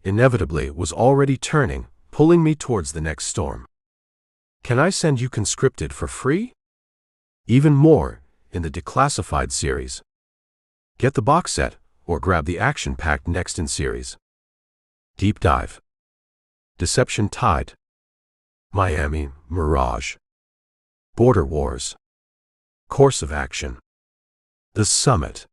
inevitably, was already turning, pulling me towards the next storm. Can I send you conscripted for free? Even more, in the Declassified series. Get the box set, or grab the action-packed next in series. Deep Dive. Deception Tide. Miami, Mirage. Border Wars. Course of Action. The Summit.